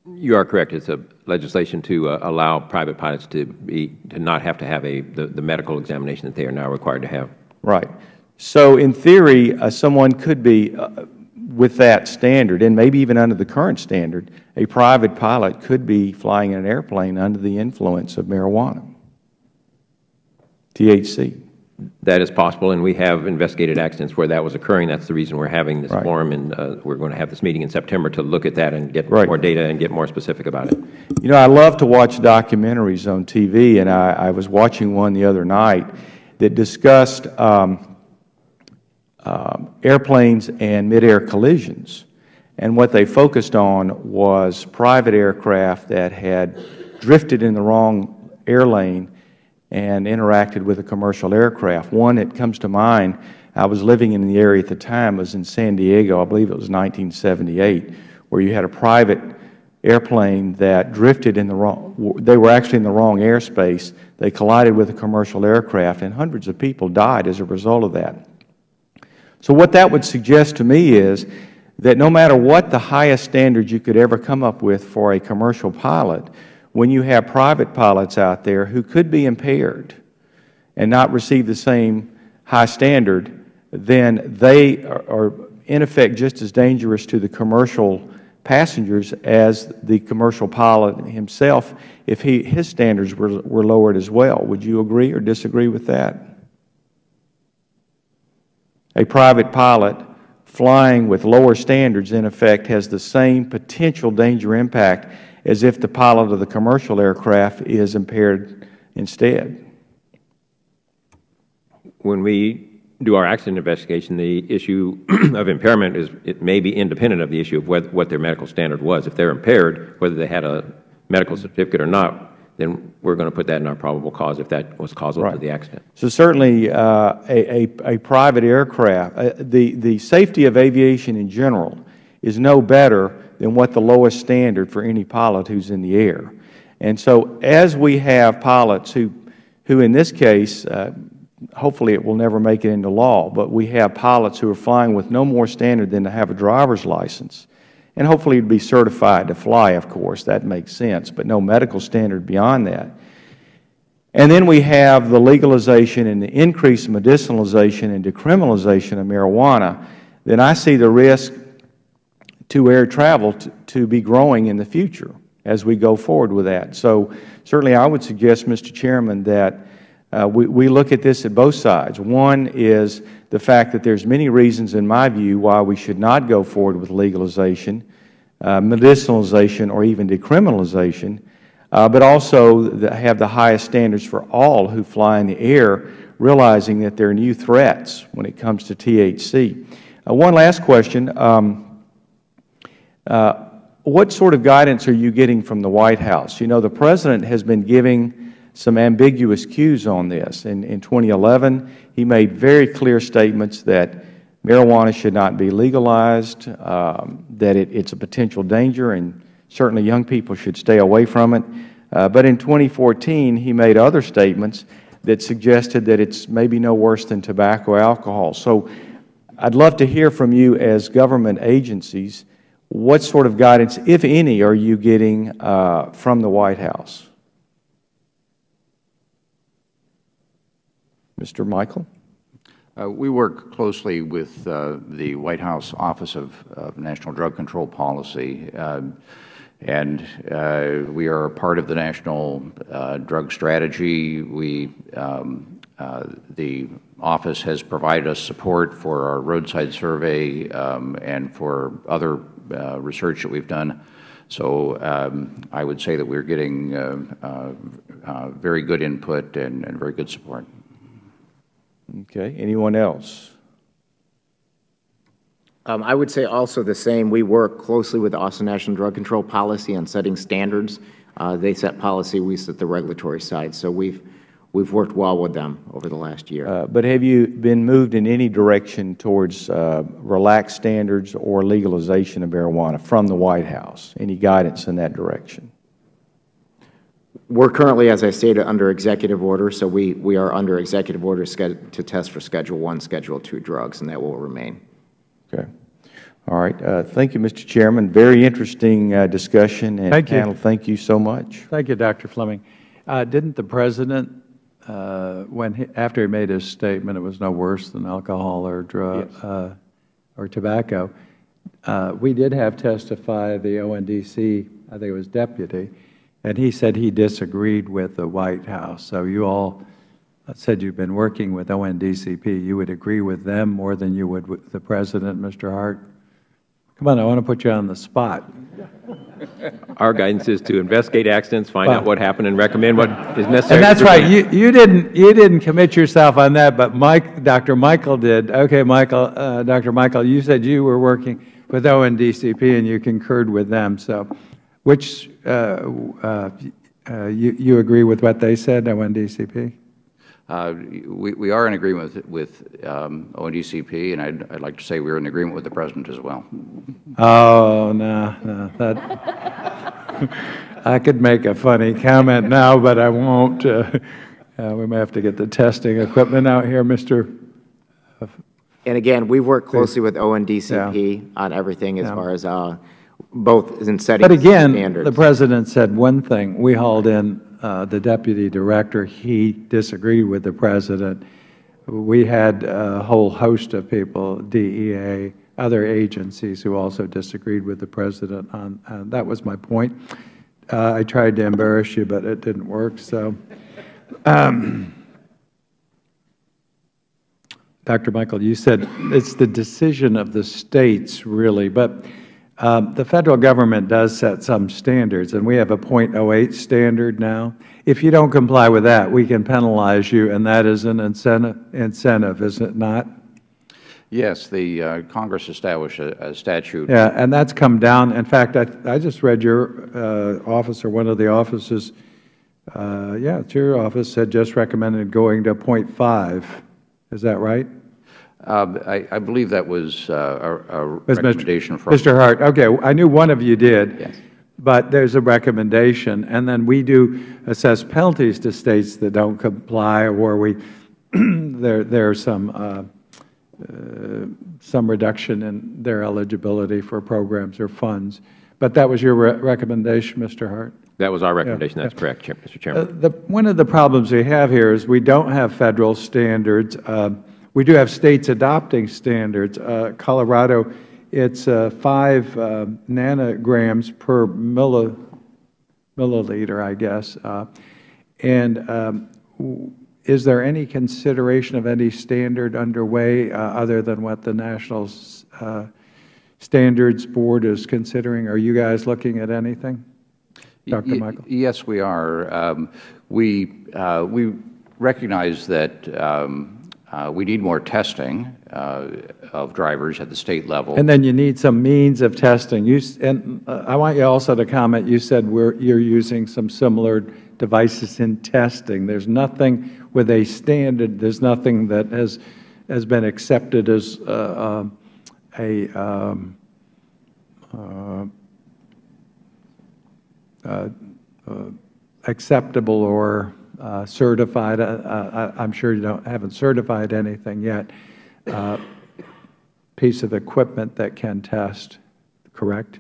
You are correct. It's a legislation to allow private pilots to not have to have the medical examination that they are now required to have. Right. So in theory, someone could be with that standard, and maybe even under the current standard, a private pilot could be flying an airplane under the influence of marijuana, THC. That is possible, and we have investigated accidents where that was occurring. That's the reason we're having this forum, and we're going to have this meeting in September to look at that and get more data and get more specific about it. You know, I love to watch documentaries on TV, and I was watching one the other night that discussed airplanes and mid-air collisions. And what they focused on was private aircraft that had drifted in the wrong air lane and interacted with a commercial aircraft. One that comes to mind, I was living in the area at the time, was in San Diego. I believe it was 1978, where you had a private airplane that drifted in the wrong, they were actually in the wrong airspace. They collided with a commercial aircraft, and hundreds of people died as a result of that. So what that would suggest to me is that no matter what the highest standards you could ever come up with for a commercial pilot, when you have private pilots out there who could be impaired and not receive the same high standard, then they are in effect just as dangerous to the commercial passengers as the commercial pilot himself if his standards were lowered as well. Would you agree or disagree with that? A private pilot flying with lower standards, in effect, has the same potential danger impact as if the pilot of the commercial aircraft is impaired instead. When we do our accident investigation, the issue of impairment it may be independent of the issue of what their medical standard was. If they're impaired, whether they had a medical certificate or not, then we're going to put that in our probable cause if that was causal to the accident. So certainly a private aircraft, the safety of aviation in general is no better than what the lowest standard for any pilot who's in the air. And so as we have pilots who in this case, hopefully it will never make it into law, but we have pilots who are flying with no more standard than to have a driver's license, and hopefully be certified to fly, of course. That makes sense, but no medical standard beyond that. And then we have the legalization and the increased medicinalization and decriminalization of marijuana. Then I see the risk to air travel to be growing in the future as we go forward with that. So certainly I would suggest, Mr. Chairman, that we look at this at both sides. One is the fact that there's many reasons, in my view, why we should not go forward with legalization, medicinalization, or even decriminalization, but also have the highest standards for all who fly in the air, realizing that there are new threats when it comes to THC. One last question. What sort of guidance are you getting from the White House? You know, the President has been giving some ambiguous cues on this. In 2011, he made very clear statements that marijuana should not be legalized, that it's a potential danger, and certainly young people should stay away from it. But in 2014, he made other statements that suggested that it's maybe no worse than tobacco or alcohol. So I'd love to hear from you as government agencies, what sort of guidance, if any, are you getting from the White House? Mr. Michael? We work closely with the White House Office of National Drug Control Policy, and we are a part of the National Drug Strategy. The office has provided us support for our roadside survey and for other research that we've done. So I would say that we're getting very good input and very good support. Okay. Anyone else? I would say also the same. We work closely with the Office of National Drug Control Policy on setting standards. They set policy, we set the regulatory side. So we've worked well with them over the last year. But have you been moved in any direction towards relaxed standards or legalization of marijuana from the White House? Any guidance in that direction? We're currently, as I stated, under executive order. So we are under executive order to test for Schedule I, Schedule II drugs, and that will remain. Okay. All right. Thank you, Mr. Chairman. Very interesting discussion. And thank you. Panel, thank you so much. Thank you, Dr. Fleming. Didn't the President, after he made his statement, it was no worse than alcohol or or tobacco, we did have testify the ONDC, I think it was deputy, and he said he disagreed with the White House. So you all said you've been working with ONDCP. You would agree with them more than you would with the President, Mr. Hart? Come on, I want to put you on the spot. Our guidance is to investigate accidents, find out what happened, and recommend what is necessary. And that's right. You didn't commit yourself on that, but Dr. Michael did. Okay, Michael, Dr. Michael, you said you were working with ONDCP and you concurred with them. So, which you agree with what they said, ONDCP? We are in agreement with ONDCP, and I'd like to say we're in agreement with the President as well. Oh, no, that I could make a funny comment now, but I won't. We may have to get the testing equipment out here, Mr. And again, we work closely with ONDCP on everything as far as both in setting But again, standards. the President said one thing. We hauled in the Deputy Director. He disagreed with the President. We had a whole host of people, DEA, other agencies, who also disagreed with the President on that was my point. I tried to embarrass you, but it didn't work. So, Dr. Michael, you said it's the decision of the states, really, but the Federal Government does set some standards, and we have a .08 standard now. If you don't comply with that, we can penalize you, and that is an incentive, is it not? Yes, the Congress established a statute. Yeah, and that's come down. In fact, I just read your office, or one of the offices, yeah, it's your office, had just recommended going to .5. Is that right? I believe that was a recommendation from Mr. Hart. Okay, I knew one of you did. Yes. But there's a recommendation, and then we do assess penalties to states that don't comply, or we there's some reduction in their eligibility for programs or funds. But that was your recommendation, Mr. Hart? That was our recommendation. That's correct, Mr. Chairman. One of the problems we have here is we don't have Federal standards. We do have states adopting standards. Colorado, it's 5 nanograms per milliliter, I guess. Is there any consideration of any standard underway other than what the National Standards Board is considering? Are you guys looking at anything? Dr. Michael? Yes, we are. We recognize that we need more testing of drivers at the state level. And then you need some means of testing. I want you also to comment, you said you're using some similar devices in testing. There's nothing with a standard, there's nothing that has been accepted as acceptable or certified. I'm sure you haven't certified anything yet. Piece of equipment that can test, correct?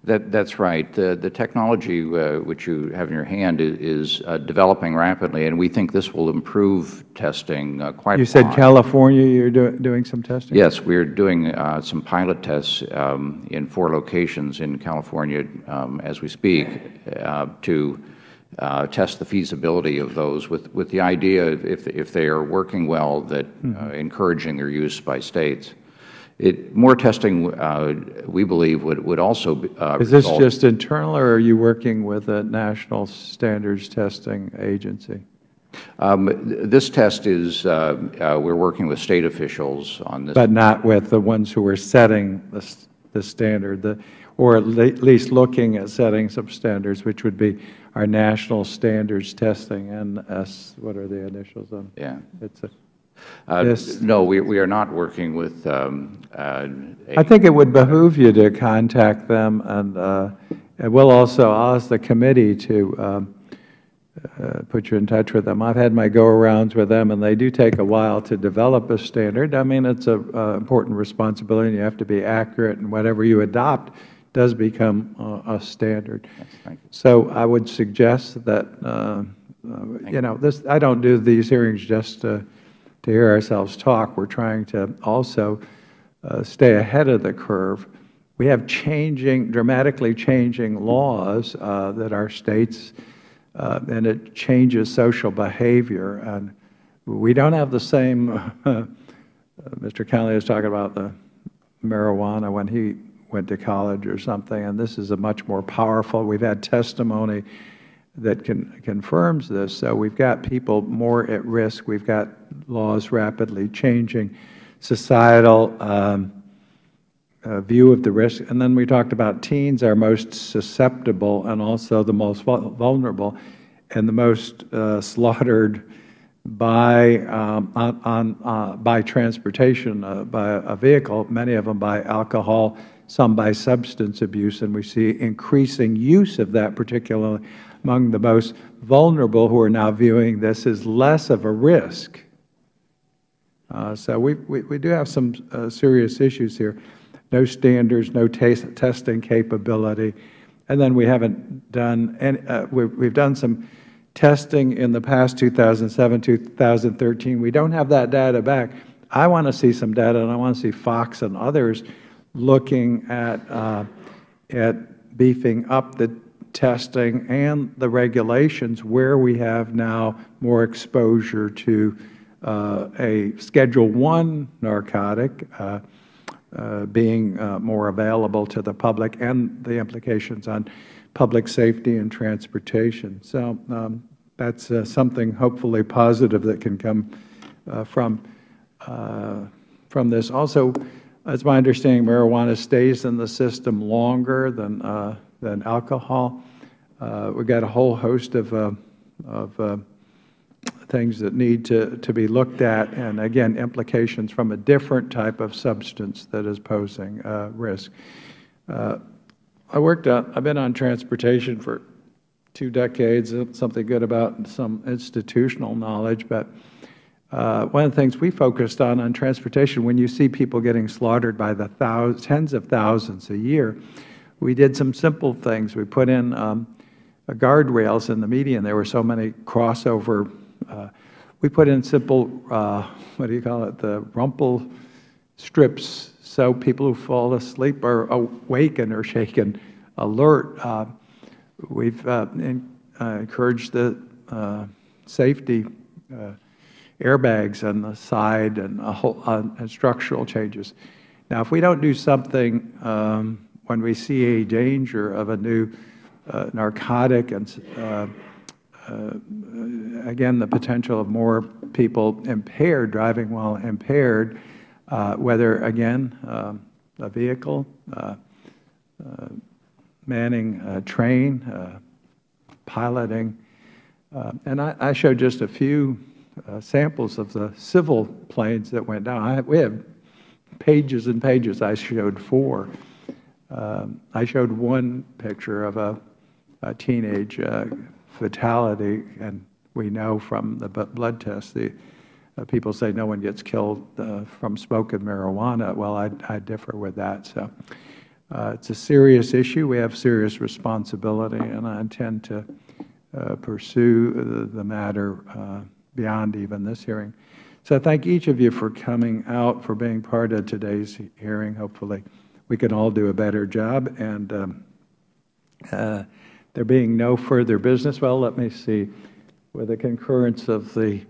That's right. The technology which you have in your hand is developing rapidly, and we think this will improve testing quite a lot. You said California, you're doing some testing? Yes, we're doing some pilot tests in 4 locations in California as we speak to test the feasibility of those with the idea, if they are working well, that encouraging their use by states. More testing, we believe, would also Is this just internal, or are you working with a national standards testing agency? This test is, we're working with state officials on this. But not with the ones who are setting the standard, or at least looking at setting some standards, which would be our national standards testing, NS, what are the initials on? Yeah. Yes. No, we are not working with I think it would behoove you to contact them, and we'll also ask the committee to put you in touch with them. I've had my go-arounds with them, and they do take a while to develop a standard. I mean, it's an important responsibility, and you have to be accurate, and whatever you adopt does become a standard. Yes, thank you. So I would suggest that, you know, I don't do these hearings just to hear ourselves talk. We're trying to also stay ahead of the curve. We have dramatically changing laws that our states, and it changes social behavior. And we don't have the same, Mr. Connolly was talking about the marijuana when he went to college or something, and this is a much more powerful, we've had testimony that confirms this. So we've got people more at risk. We've got laws rapidly changing, societal view of the risk. And then we talked about teens are most susceptible and also the most vulnerable and the most slaughtered by by transportation, by a vehicle, many of them by alcohol, some by substance abuse, and we see increasing use of that, particularly among the most vulnerable, who are now viewing this as less of a risk. So we do have some serious issues here. No standards, no testing capability, and then we haven't done any, we've done some testing in the past 2007, 2013. We don't have that data back. I want to see some data, and I want to see Fox and others looking at beefing up the testing and the regulations where we have now more exposure to a Schedule I narcotic being more available to the public, and the implications on public safety and transportation. So that's something hopefully positive that can come from this. Also, it's my understanding marijuana stays in the system longer than alcohol. We've got a whole host of things that need to be looked at, and again, implications from a different type of substance that is posing risk. I've been on transportation for 2 decades, something good about some institutional knowledge, but one of the things we focused on transportation, when you see people getting slaughtered by the tens of thousands a year, we did some simple things. We put in guardrails in the median. There were so many crossover. We put in simple, what do you call it, the rumple strips, so people who fall asleep are awakened or shaken alert. We've encouraged the safety airbags on the side and structural changes. Now, if we don't do something when we see a danger of a new narcotic and again, the potential of more people impaired, driving while impaired, whether, again, a vehicle, manning a train, piloting. And I showed just a few samples of the civil planes that went down. We have pages and pages. I showed 4. I showed one picture of a teenage fatality, and we know from the blood test, people say no one gets killed from smoking marijuana. Well, I differ with that. So it's a serious issue. We have serious responsibility, and I intend to pursue the matter beyond even this hearing. So I thank each of you for coming out, for being part of today's hearing. Hopefully we can all do a better job. And there being no further business, well, let me see. With the concurrence of the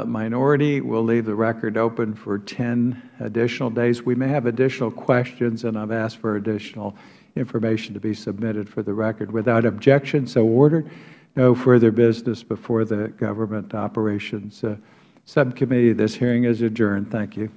minority, we'll leave the record open for 10 additional days. We may have additional questions, and I've asked for additional information to be submitted for the record. Without objection, so ordered. No further business before the Government Operations Subcommittee. This hearing is adjourned. Thank you.